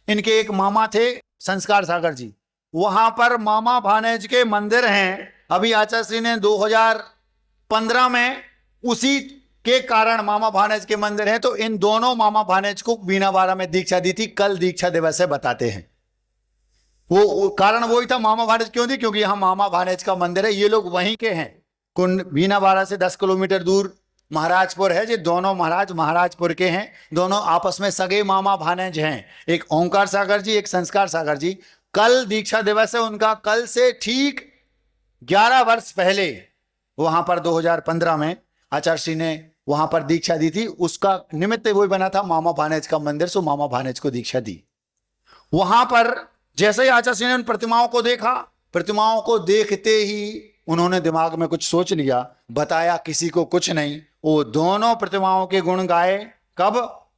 इनके एक मामा थे संस्कार सागर जी, वहां पर मामा भानेज के मंदिर हैं। अभी आचार्य श्री ने 2015 में उसी के कारण मामा भानेज के मंदिर हैं, तो इन दोनों मामा भानेज को बीना बारा में दीक्षा दी थी। कल दीक्षा दिवस है, बताते हैं। वो कारण वही था, मामा भानेज क्यों दी, क्योंकि यहां मामा भानेज का मंदिर है, ये लोग वहीं के हैं। बीना बारा से 10 किलोमीटर दूर महाराजपुर है, जो दोनों महाराज महाराजपुर के हैं, दोनों आपस में सगे मामा भानेज हैं, एक ओंकार सागर जी, एक संस्कार सागर जी। कल दीक्षा दिवस है उनका, कल से ठीक 11 वर्ष पहले वहां पर 2015 में आचार्य श्री ने वहां पर दीक्षा दी थी। उसका निमित्त वही बना था मामा भानेज का मंदिर, सो मामा भानेज को दीक्षा दी। वहां पर जैसे ही आचार्य श्री ने उन प्रतिमाओं को देखा, प्रतिमाओं को देखते ही उन्होंने दिमाग में कुछ सोच लिया, बताया किसी को कुछ नहीं। वो दोनों प्रतिमाओं के गुण गाए। कब?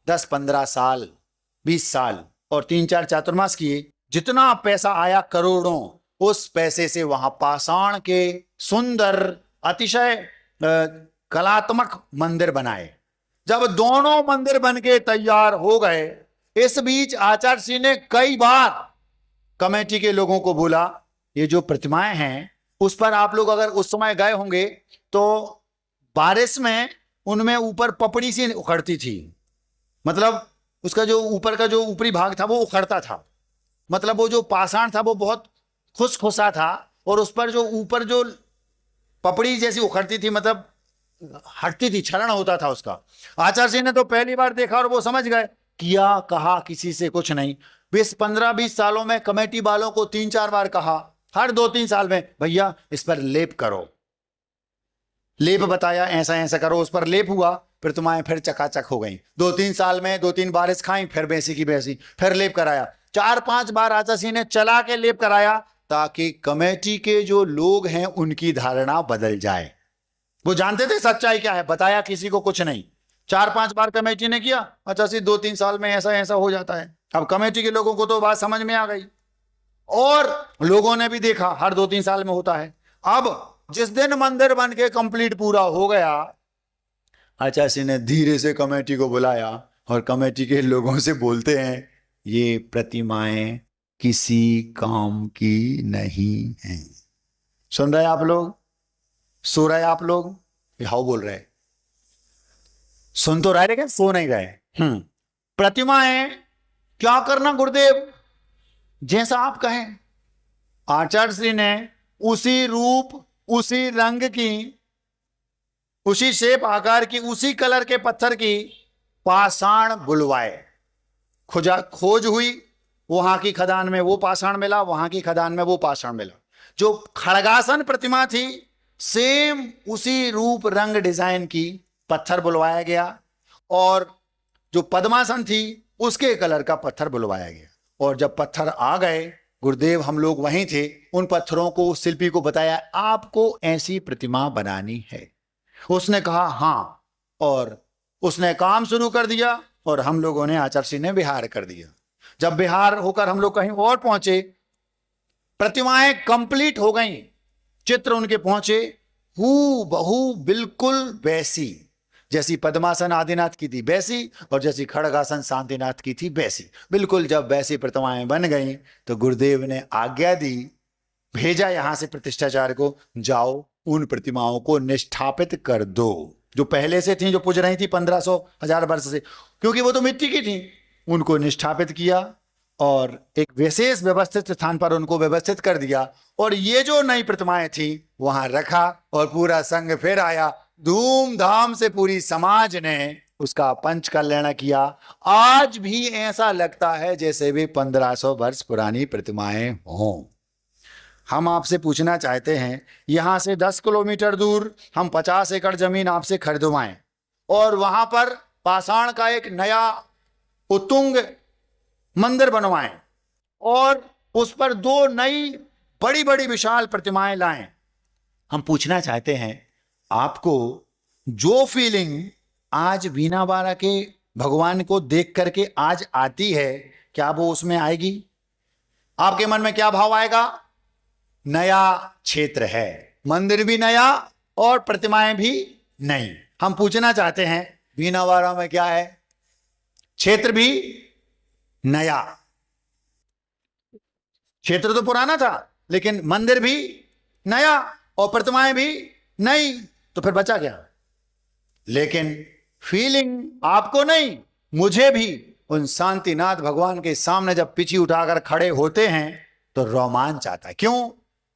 10-15 साल, 20 साल और 3-4 चातुर्मास किए। जितना पैसा आया करोड़ों, उस पैसे से वहां पाषाण के सुंदर अतिशय कलात्मक मंदिर बनाए। जब दोनों मंदिर बनके तैयार हो गए, इस बीच आचार्य श्री ने कई बार कमेटी के लोगों को बोला, ये जो प्रतिमाएं हैं उस पर आप लोग अगर उस समय गए होंगे तो बारिश में उनमें ऊपर पपड़ी सी उखड़ती थी, मतलब उसका जो ऊपर का जो ऊपरी भाग था वो उखड़ता था, मतलब वो जो पाषाण था वो बहुत खुसखुसा था और उस पर जो ऊपर जो पपड़ी जैसी उखड़ती थी, मतलब हटती थी, क्षरण होता था उसका। आचार्य जी ने तो पहली बार देखा और वो समझ गए, किया कहा किसी से कुछ नहीं। 15-20 सालों में कमेटी वालों को 3-4 बार कहा, हर 2-3 साल में, भैया इस पर लेप करो, लेप बताया, ऐसा ऐसा करो, उस पर लेप हुआ, प्रतिमाएं फिर चकाचक हो गई। 2-3 साल में 2-3 बारिश खाई, फिर वैसी की वैसी, फिर लेप कराया। 4-5 बार आचार्य जी ने चला के लेप कराया ताकि कमेटी के जो लोग हैं उनकी धारणा बदल जाए। वो जानते थे सच्चाई क्या है, बताया किसी को कुछ नहीं। 4-5 बार कमेटी ने किया, अच्छा सी 2-3 साल में ऐसा ऐसा हो जाता है। अब कमेटी के लोगों को तो बात समझ में आ गई और लोगों ने भी देखा हर 2-3 साल में होता है। अब जिस दिन मंदिर बन के कंप्लीट पूरा हो गया, आचार्य श्री ने धीरे से कमेटी को बुलाया और कमेटी के लोगों से बोलते हैं, ये प्रतिमाएं किसी काम की नहीं हैं। सुन रहे आप लोग? सो रहे आप लोग? हाउ बोल रहे? सुन तो रहे लेकिन सो नहीं रहे। प्रतिमाएं क्या करना गुरुदेव, जैसा आप कहें। आचार्य श्री ने उसी रूप, उसी रंग की, उसी शेप आकार की, उसी कलर के पत्थर की पाषाण बुलवाए। खोज हुई, वहां की खदान में वो पाषाण मिला, वहां की खदान में वो पाषाण मिला। जो खड़गासन प्रतिमा थी सेम उसी रूप रंग डिजाइन की पत्थर बुलवाया गया, और जो पद्मासन थी उसके कलर का पत्थर बुलवाया गया। और जब पत्थर आ गए, गुरुदेव हम लोग वहीं थे, उन पत्थरों को शिल्पी को बताया आपको ऐसी प्रतिमा बनानी है। उसने कहा हाँ, और उसने काम शुरू कर दिया और हम लोगों ने, आचार्य श्री ने बिहार कर दिया। जब बिहार होकर हम लोग कहीं और पहुंचे, प्रतिमाएं कंप्लीट हो गई, चित्र उनके पहुंचे, हू बहू बिल्कुल वैसी, जैसी पद्मासन आदिनाथ की थी वैसी, और जैसी खड़गासन शांतिनाथ की थी वैसी, बिल्कुल। जब वैसी प्रतिमाएं बन गई तो गुरुदेव ने आज्ञा दी, भेजा यहां से प्रतिष्ठाचार्य को, जाओ उन प्रतिमाओं को निष्ठापित कर दो, जो पहले से थी, जो पूज रही थी 1500-1000 वर्ष से, क्योंकि वो तो मिट्टी की थी। उनको निष्ठापित किया और एक विशेष व्यवस्थित स्थान पर उनको व्यवस्थित कर दिया, और ये जो नई प्रतिमाएं थी वहां रखा, और पूरा संघ फिर आया, धूमधाम से पूरी समाज ने उसका पंच कल्याण किया। आज भी ऐसा लगता है जैसे भी 1500 वर्ष पुरानी प्रतिमाएं हों। हम आपसे पूछना चाहते हैं, यहां से 10 किलोमीटर दूर हम 50 एकड़ जमीन आपसे खरीदवाएं, और वहां पर पाषाण का एक नया उत्तुंग मंदिर बनवाएं, और उस पर 2 नई बड़ी बड़ी विशाल प्रतिमाएं लाएं। हम पूछना चाहते हैं, आपको जो फीलिंग आज बीनावाड़ा के भगवान को देख करके आज आती है, क्या वो उसमें आएगी? आपके मन में क्या भाव आएगा? नया क्षेत्र है, मंदिर भी नया और प्रतिमाएं भी नई। हम पूछना चाहते हैं, बीनावाड़ा में क्या है? क्षेत्र भी नया, क्षेत्र तो पुराना था लेकिन मंदिर भी नया और प्रतिमाएं भी नई, तो फिर बचा क्या? लेकिन फीलिंग आपको नहीं, मुझे भी उन शांतिनाथ भगवान के सामने जब पिची उठाकर खड़े होते हैं तो रोमांच आता है। क्यों?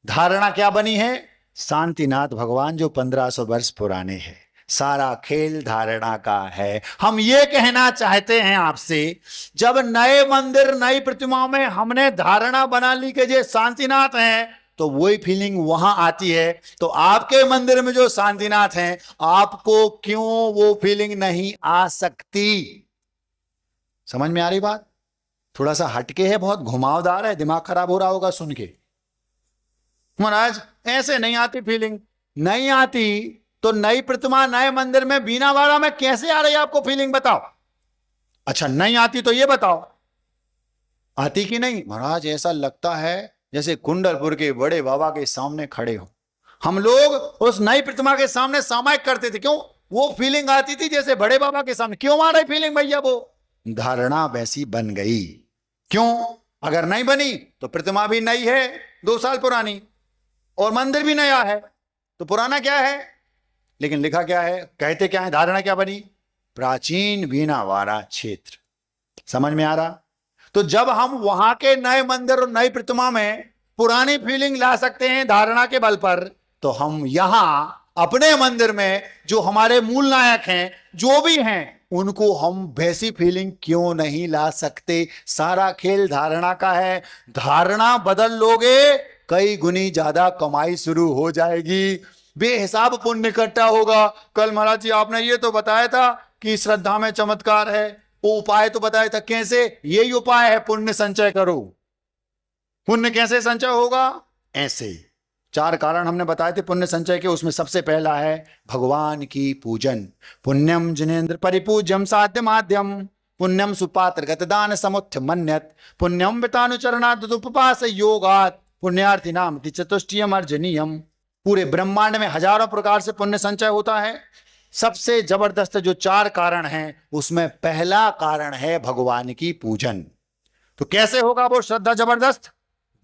धारणा क्या बनी है? शांतिनाथ भगवान जो 1500 वर्ष पुराने हैं। सारा खेल धारणा का है। हम ये कहना चाहते हैं आपसे, जब नए मंदिर नई प्रतिमाओं में हमने धारणा बना ली कि ये शांतिनाथ हैं, तो वही फीलिंग वहां आती है। तो आपके मंदिर में जो शांतिनाथ हैं, आपको क्यों वो फीलिंग नहीं आ सकती? समझ में आ रही बात? थोड़ा सा हटके है, बहुत घुमावदार है, दिमाग खराब हो रहा होगा सुन के। महाराज ऐसे नहीं आती फीलिंग, नहीं आती तो नई प्रतिमा नए मंदिर में बीनावाड़ा में कैसे आ रही है आपको फीलिंग? बताओ। अच्छा नहीं आती तो ये बताओ, आती कि नहीं? महाराज ऐसा लगता है जैसे कुंडलपुर के बड़े बाबा के सामने खड़े हो। हम लोग उस नई प्रतिमा के सामने सामायिक करते थे। क्यों? वो फीलिंग आती थी जैसे बड़े बाबा के सामने। क्यों आ रही फीलिंग भैया? वो धारणा वैसी बन गई। क्यों? अगर नहीं बनी तो प्रतिमा भी नई है 2 साल पुरानी, और मंदिर भी नया है, तो पुराना क्या है? लेकिन लिखा क्या है, कहते क्या है, धारणा क्या बनी? प्राचीन बीनावाड़ा क्षेत्र। समझ में आ रहा? तो जब हम वहां के नए मंदिर और नई प्रतिमा में पुरानी फीलिंग ला सकते हैं धारणा के बल पर, तो हम यहां अपने मंदिर में जो हमारे मूल नायक हैं, जो भी हैं, उनको हम वैसी फीलिंग क्यों नहीं ला सकते? सारा खेल धारणा का है। धारणा बदल लोगे, कई गुनी ज्यादा कमाई शुरू हो जाएगी, बेहिसाब पुण्य इकट्ठा होगा। कल महाराज जी आपने ये तो बताया था कि श्रद्धा में चमत्कार है, वो उपाय तो बताया था। कैसे? यही उपाय है, पुण्य संचय करो। पुण्य कैसे संचय होगा? ऐसे 4 कारण हमने बताए थे पुण्य संचय के। उसमें सबसे पहला है भगवान की पूजन। पुण्यम जिनेन्द्र परिपूज्यम साध्य माध्यम, पुण्यम सुपात्र गतदान समुत्थ मन्यत, पुण्यम वितानुचरणात् उपवास योगात्, पुण्यार्थी नाम चतुष्टयम अर्जनीयम। पूरे ब्रह्मांड में हजारों प्रकार से पुण्य संचय होता है। सबसे जबरदस्त जो 4 कारण हैं, उसमें पहला कारण है भगवान की पूजन। तो कैसे होगा वो श्रद्धा जबरदस्त?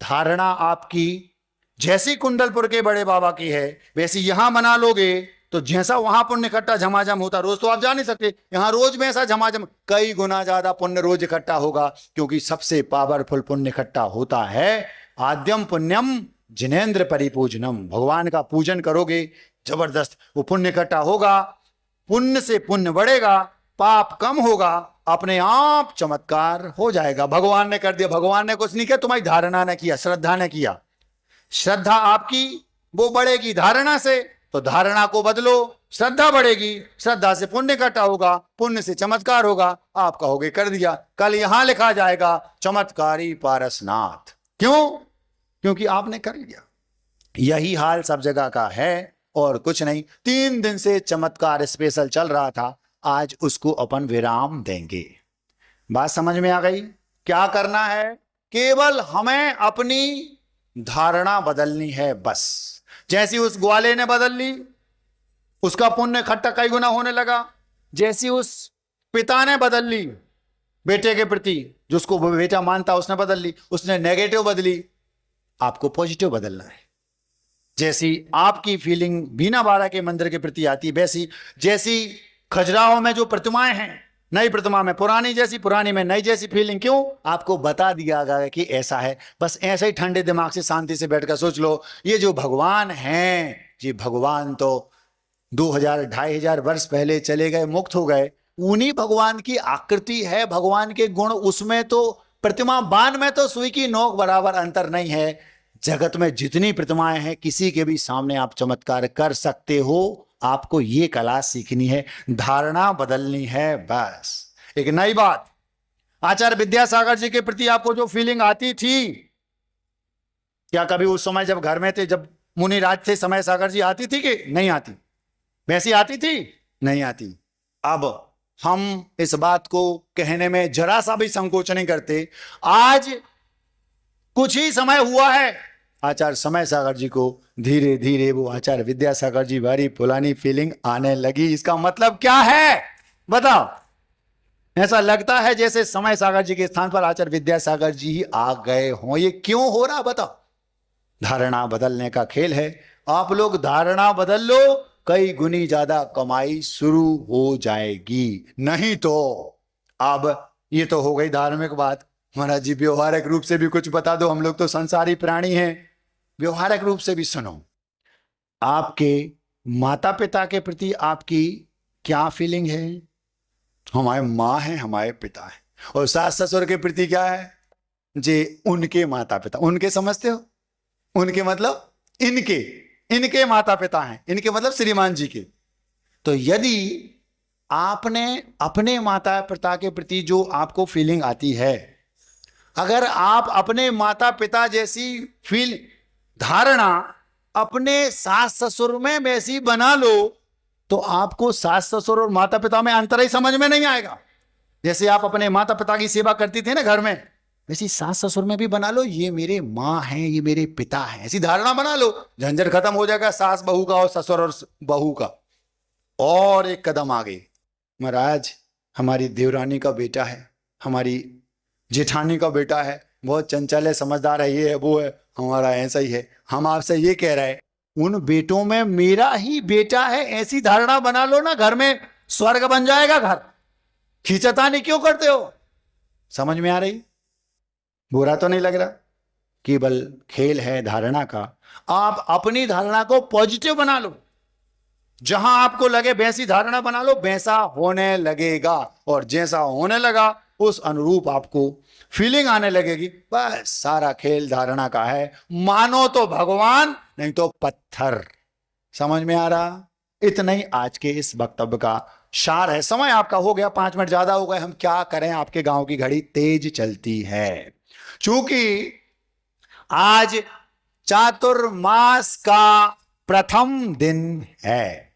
धारणा आपकी जैसी कुंडलपुर के बड़े बाबा की है वैसी यहां बना लोगे, तो जैसा वहां पुण्य इकट्ठा झमाझम होता, रोज तो आप जा नहीं सकते, यहां रोज में ऐसा झमाझम, कई गुना ज्यादा पुण्य रोज इकट्ठा होगा। क्योंकि सबसे पावरफुल पुण्य इकट्ठा होता है आद्यम पुण्यम जिनेन्द्र परिपूजनम। भगवान का पूजन करोगे, जबरदस्त वो पुण्य इकट्ठा होगा, पुण्य से पुण्य बढ़ेगा, पाप कम होगा, अपने आप चमत्कार हो जाएगा। भगवान ने कर दिया, भगवान ने कुछ नहीं किया, तुम्हारी धारणा ने किया, श्रद्धा ने किया। श्रद्धा आपकी वो बढ़ेगी धारणा से, तो धारणा को बदलो, श्रद्धा बढ़ेगी, श्रद्धा से पुण्य इकट्ठा होगा, पुण्य से चमत्कार होगा, आप कहोगे कर दिया। कल यहां लिखा जाएगा चमत्कारी पारसनाथ। क्यों? क्योंकि आपने कर लिया। यही हाल सब जगह का है और कुछ नहीं। 3 दिन से चमत्कार स्पेशल चल रहा था, आज उसको अपन विराम देंगे। बात समझ में आ गई? क्या करना है? केवल हमें अपनी धारणा बदलनी है बस। जैसी उस ग्वाले ने बदल ली, उसका पुण्य इकट्ठा कई गुना होने लगा। जैसी उस पिता ने बदल ली बेटे के प्रति, जिसको वो बेटा मानता उसने बदल ली, उसने नेगेटिव बदली, आपको पॉजिटिव बदलना है। जैसी आपकी फीलिंग बीना बारा के मंदिर के प्रति आती, वैसी जैसी खजुराहो में जो प्रतिमाएं हैं, नई प्रतिमा में पुरानी जैसी, पुरानी में नई जैसी फीलिंग। क्यों? आपको बता दिया गया कि ऐसा है। बस ऐसे ही ठंडे दिमाग से शांति से बैठकर सोच लो, ये जो भगवान हैं, ये भगवान तो 2000-2500 वर्ष पहले चले गए, मुक्त हो गए। उन्हीं भगवान की आकृति है, भगवान के गुण, उसमें तो प्रतिमा बान में तो सुई की नोक बराबर अंतर नहीं है। जगत में जितनी प्रतिमाएं हैं, किसी के भी सामने आप चमत्कार कर सकते हो। आपको ये कला सीखनी है, धारणा बदलनी है बस। एक नई बात, आचार्य विद्यासागर जी के प्रति आपको जो फीलिंग आती थी, क्या कभी उस समय जब घर में थे, जब मुनिराज थे, समय सागर जी आती थी कि नहीं आती? वैसी आती थी? नहीं आती। अब हम इस बात को कहने में जरा सा भी संकोच नहीं करते। आज कुछ ही समय हुआ है, आचार्य समय सागर जी को धीरे धीरे वो आचार्य विद्यासागर जी वाली पुरानी फीलिंग आने लगी। इसका मतलब क्या है बताओ? ऐसा लगता है जैसे समय सागर जी के स्थान पर आचार्य विद्यासागर जी ही आ गए हों। ये क्यों हो रहा बताओ? धारणा बदलने का खेल है। आप लोग धारणा बदल लो, कई गुनी ज्यादा कमाई शुरू हो जाएगी। नहीं तो अब ये तो हो गई धार्मिक बात। महाराज जी व्यवहारिक रूप से भी कुछ बता दो, हम लोग तो संसारी प्राणी हैं। व्यवहारिक रूप से भी सुनो, आपके माता पिता के प्रति आपकी क्या फीलिंग है? हमारे माँ है, हमारे पिता है। और सास ससुर के प्रति क्या है जी? उनके माता पिता। उनके समझते हो? उनके मतलब इनके माता पिता हैं, इनके मतलब श्रीमान जी के। तो यदि आपने अपने माता पिता के प्रति जो आपको फीलिंग आती है, अगर आप अपने माता पिता जैसी धारणा अपने सास ससुर में वैसी बना लो, तो आपको सास ससुर और माता पिता में अंतर ही समझ में नहीं आएगा। जैसे आप अपने माता पिता की सेवा करती थी ना घर में, वैसी सास ससुर में भी बना लो, ये मेरे माँ हैं, ये मेरे पिता हैं, ऐसी धारणा बना लो। झंझट खत्म हो जाएगा सास बहू का और ससुर और बहू का। और एक कदम आगे, महाराज हमारी देवरानी का बेटा है, हमारी जेठानी का बेटा है, बहुत चंचल है, समझदार है, ये है वो है, हमारा ऐसा ही है। हम आपसे ये कह रहे हैं, उन बेटों में मेरा ही बेटा है, ऐसी धारणा बना लो ना, घर में स्वर्ग बन जाएगा घर। खींचतानी क्यों करते हो? समझ में आ रही? बुरा तो नहीं लग रहा? केवल खेल है धारणा का। आप अपनी धारणा को पॉजिटिव बना लो, जहां आपको लगे वैसी धारणा बना लो, वैसा होने लगेगा। और जैसा होने लगा उस अनुरूप आपको फीलिंग आने लगेगी। बस सारा खेल धारणा का है। मानो तो भगवान, नहीं तो पत्थर। समझ में आ रहा? इतना ही आज के इस वक्तव्य का सार है। समय आपका हो गया, 5 मिनट ज्यादा हो गए। हम क्या करें, आपके गांव की घड़ी तेज चलती है। चूंकि आज चातुर्मास का प्रथम दिन है,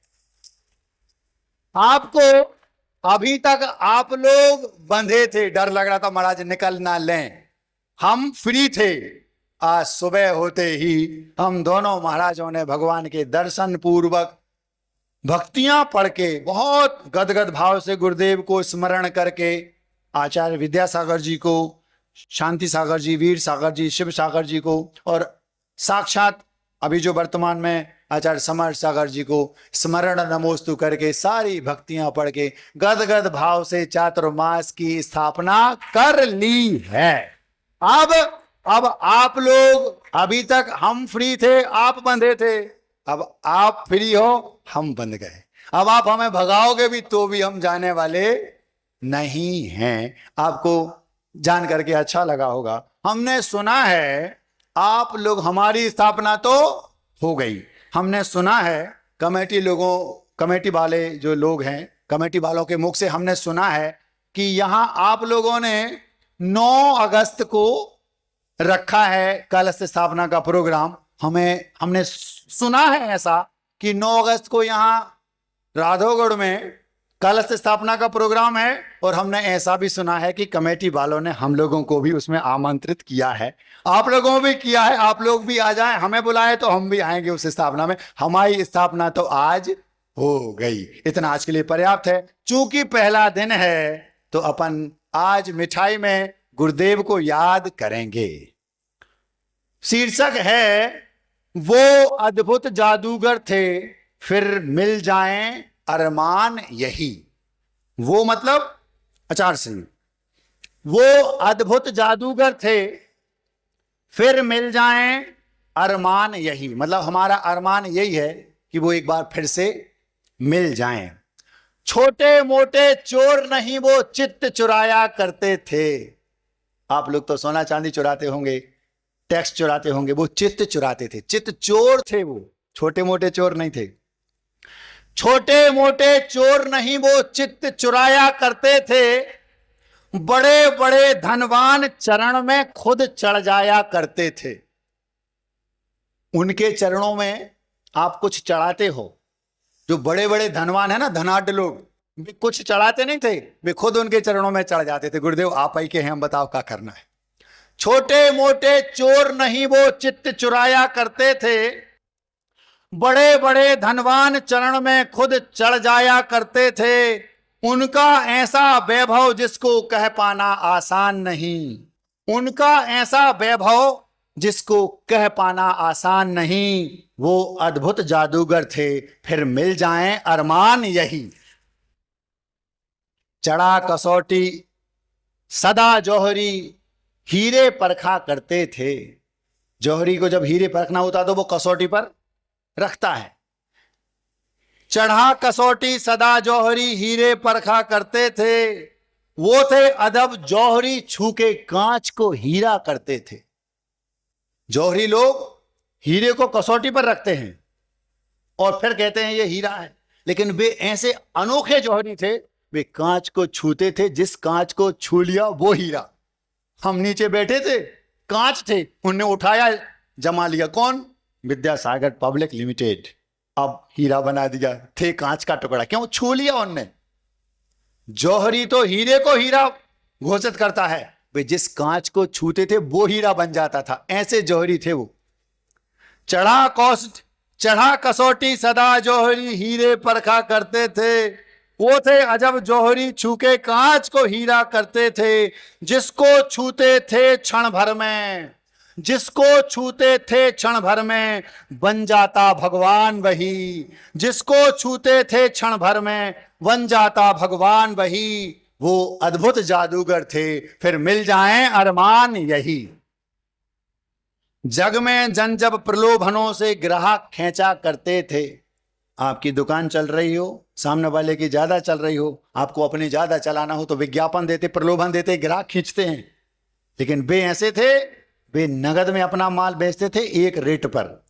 आपको अभी तक आप लोग बंधे थे, डर लग रहा था महाराज निकल ना लें। हम फ्री थे। आज सुबह होते ही हम दोनों महाराजों ने भगवान के दर्शन पूर्वक भक्तियां पढ़ के, बहुत गदगद भाव से गुरुदेव को स्मरण करके, आचार्य विद्यासागर जी को, शांति सागर जी, वीर सागर जी, शिव सागर जी को, और साक्षात अभी जो वर्तमान में आचार्य समर सागर जी को स्मरण नमोस्तु करके सारी भक्तियां पढ़ के गदगद भाव से चातुर्मास की स्थापना कर ली है। अब अब आप लोग, अभी तक हम फ्री थे, आप बंधे थे, अब आप फ्री हो, हम बंध गए। अब आप हमें भगाओगे भी तो भी हम जाने वाले नहीं हैं। आपको जान करके अच्छा लगा होगा। हमने सुना है आप लोग, हमारी स्थापना तो हो गई, हमने सुना है कमेटी वाले जो लोग हैं, कमेटी वालों के मुख से हमने सुना है कि यहां आप लोगों ने 9 अगस्त को रखा है कलश स्थापना का प्रोग्राम। हमने सुना है ऐसा कि 9 अगस्त को यहां राधोगढ़ में कलश स्थापना का प्रोग्राम है, और हमने ऐसा भी सुना है कि कमेटी वालों ने हम लोगों को भी उसमें आमंत्रित किया है, आप लोगों को भी किया है। आप लोग भी आ जाएं, हमें बुलाए तो हम भी आएंगे उस स्थापना में। हमारी स्थापना तो आज हो गई। इतना आज के लिए पर्याप्त है। चूंकि पहला दिन है तो अपन आज मिठाई में गुरुदेव को याद करेंगे। शीर्षक है वो अद्भुत जादूगर थे, फिर मिल जाएं अरमान यही। वो मतलब आचार्य सिंह, वो अद्भुत जादूगर थे, फिर मिल जाएं अरमान यही। मतलब हमारा अरमान यही है कि वो एक बार फिर से मिल जाएं। छोटे मोटे चोर नहीं वो चित्त चुराया करते थे। आप लोग तो सोना चांदी चुराते होंगे, टैक्स चुराते होंगे, वो चित्त चुराते थे, चित्त चोर थे वो, छोटे मोटे चोर नहीं थे। छोटे मोटे चोर नहीं वो चित्त चुराया करते थे, बड़े बड़े धनवान चरण में खुद चढ़ जाया करते थे। उनके चरणों में आप कुछ चढ़ाते हो। जो बड़े बड़े धनवान है ना, धनाढ्य लोग, वे कुछ चढ़ाते नहीं थे, वे खुद उनके चरणों में चढ़ जाते थे। गुरुदेव आप ही के हैं, हम बताओ क्या करना है। छोटे मोटे चोर नहीं वो चित्त चुराया करते थे, बड़े बड़े धनवान चरण में खुद चढ़ जाया करते थे। उनका ऐसा वैभव जिसको कह पाना आसान नहीं, उनका ऐसा वैभव जिसको कह पाना आसान नहीं। वो अद्भुत जादूगर थे, फिर मिल जाएं अरमान यही। चढ़ा कसौटी सदा जौहरी हीरे परखा करते थे। जौहरी को जब हीरे परखना होता तो वो कसौटी पर रखता है। चढ़ा कसौटी सदा जौहरी हीरे परखा करते थे, वो थे अदब जौहरी छू के कांच को हीरा करते थे। जौहरी लोग हीरे को कसौटी पर रखते हैं और फिर कहते हैं ये हीरा है, लेकिन वे ऐसे अनोखे जौहरी थे, वे कांच को छूते थे, जिस कांच को छू लिया वो हीरा। हम नीचे बैठे थे, कांच थे, उन्हें उठाया, जमा लिया। कौन? विद्यासागर पब्लिक लिमिटेड, अब हीरा बना दिया। थे कांच का टुकड़ा, क्यों? छू लिया उनने। जौहरी तो हीरे को हीरा घोषित करता है, वे जिस कांच को छूते थे वो हीरा बन जाता था। ऐसे जौहरी थे वो। चढ़ा कसौटी सदा जौहरी हीरे परखा करते थे, वो थे अजब जौहरी छू के कांच को हीरा करते थे। जिसको छूते थे क्षण भर में, जिसको छूते थे क्षण भर में बन जाता भगवान वही। जिसको छूते थे क्षण भर में बन जाता भगवान वही। वो अद्भुत जादूगर थे, फिर मिल जाएं अरमान यही। जग में जन जब प्रलोभनों से ग्राहक खींचा करते थे। आपकी दुकान चल रही हो, सामने वाले की ज्यादा चल रही हो, आपको अपनी ज्यादा चलाना हो तो विज्ञापन देते, प्रलोभन देते, ग्राहक खींचते हैं। लेकिन वे ऐसे थे, वे नगद में अपना माल बेचते थे एक रेट पर।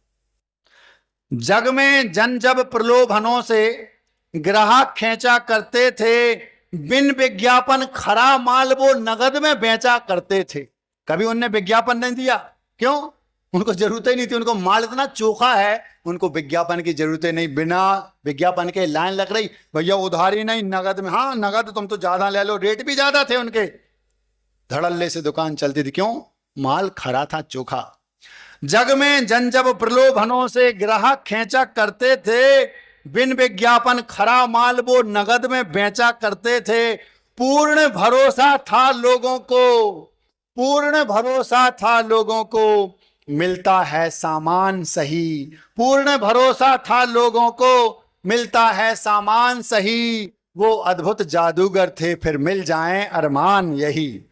जग में जन जब प्रलोभनों से ग्राहक खींचा करते थे, बिन विज्ञापन खरा माल वो नगद में बेचा करते थे। कभी उनने विज्ञापन नहीं दिया, क्यों? उनको जरूरत ही नहीं थी। उनको माल इतना चोखा है, उनको विज्ञापन की जरूरत नहीं। बिना विज्ञापन के लाइन लग रही, भैया उधारी नहीं, नगद में। हाँ नगद तुम तो ज्यादा ले लो, रेट भी ज्यादा थे उनके। धड़ल्ले से दुकान चलती थी, क्यों? माल खरा था, चोखा। जग में जन जब प्रलोभनों से ग्राहक खींचा करते थे, बिन विज्ञापन खरा माल वो नगद में बेचा करते थे। पूर्ण भरोसा था लोगों को, पूर्ण भरोसा था लोगों को मिलता है सामान सही। पूर्ण भरोसा था लोगों को मिलता है सामान सही। वो अद्भुत जादूगर थे, फिर मिल जाएं अरमान यही।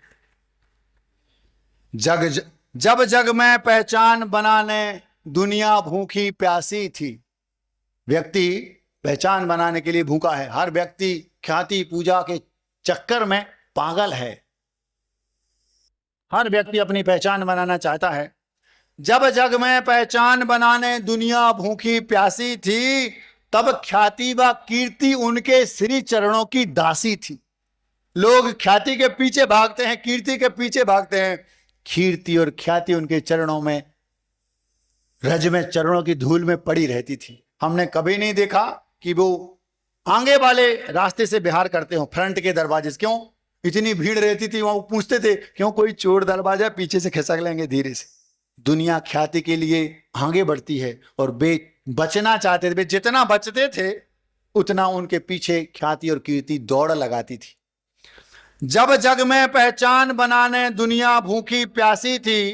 जब जग में पहचान बनाने दुनिया भूखी प्यासी थी। व्यक्ति पहचान बनाने के लिए भूखा है। हर व्यक्ति ख्याति पूजा के चक्कर में पागल है। हर व्यक्ति अपनी पहचान बनाना चाहता है। जब जग में पहचान बनाने दुनिया भूखी प्यासी थी, तब ख्याति व कीर्ति उनके श्री चरणों की दासी थी। लोग ख्याति के पीछे भागते हैं, कीर्ति के पीछे भागते हैं। कीर्ति और ख्याति उनके चरणों में, रज में, चरणों की धूल में पड़ी रहती थी। हमने कभी नहीं देखा कि वो आगे वाले रास्ते से बिहार करते हो, फ्रंट के दरवाजे से। क्यों इतनी भीड़ रहती थी वहां? पूछते थे क्यों कोई चोर दरवाजा पीछे से खिसक लेंगे धीरे से। दुनिया ख्याति के लिए आगे बढ़ती है और बचना चाहते थे। जितना बचते थे उतना उनके पीछे ख्याति और कीर्ति दौड़ लगाती थी। जब जग में पहचान बनाने दुनिया भूखी प्यासी थी,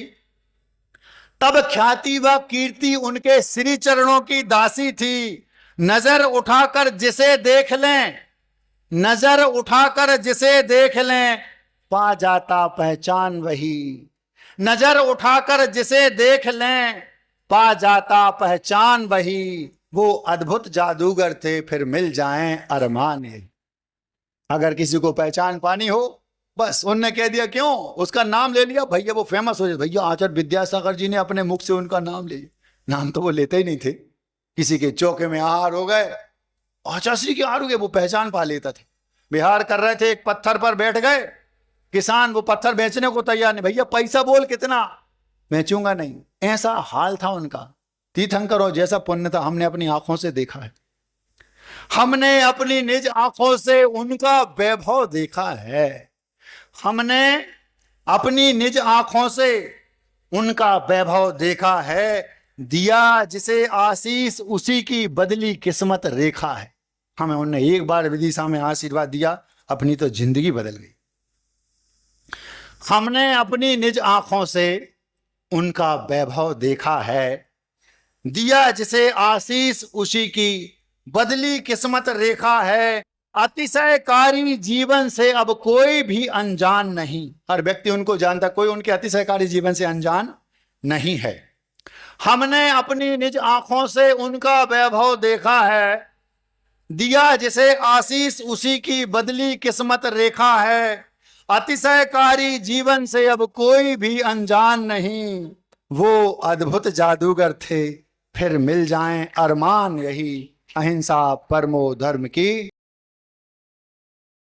तब ख्याति व कीर्ति उनके श्री चरणों की दासी थी। नजर उठाकर जिसे देख लें, नजर उठाकर जिसे देख लें, पा जाता पहचान वही। नजर उठाकर जिसे देख लें, पा जाता पहचान वही। वो अद्भुत जादूगर थे, फिर मिल जाएं अरमान यही। अगर किसी को पहचान पानी हो, बस उनने कह दिया, क्यों उसका नाम ले लिया, भैया वो फेमस हो जाए। भैया आचार्य विद्यासागर जी ने अपने मुख से उनका नाम ले लिया। नाम तो वो लेते ही नहीं थे। किसी के चौके में आहार हो गए, आचार्य श्री के आहार हो गए, वो पहचान पा लेता था। बिहार कर रहे थे, एक पत्थर पर बैठ गए किसान, वो पत्थर बेचने को तैयार नहीं। भैया पैसा बोल कितना, बेचूंगा नहीं। ऐसा हाल था उनका। तीर्थंकरों जैसा पुण्य था, हमने अपनी आंखों से देखा है। हमने अपनी निज आंखों से उनका वैभव देखा है। हमने अपनी निज आंखों से उनका वैभव देखा है। दिया जिसे आशीष उसी की बदली किस्मत रेखा है। हमें उन्हें एक बार विदिशा में आशीर्वाद दिया, अपनी तो जिंदगी बदल गई। हमने अपनी निज आंखों से उनका वैभव देखा है। दिया जिसे आशीष उसी की बदली किस्मत रेखा है। अतिशयकारी जीवन से अब कोई भी अनजान नहीं। हर व्यक्ति उनको जानता, कोई उनके अतिशयकारी जीवन से अनजान नहीं है। हमने अपनी निज आंखों से उनका वैभव देखा है। दिया जिसे आशीष उसी की बदली किस्मत रेखा है। अतिशयकारी जीवन से अब कोई भी अनजान नहीं। वो अद्भुत जादूगर थे, फिर मिल जाएं अरमान यही। अहिंसा परमो धर्म की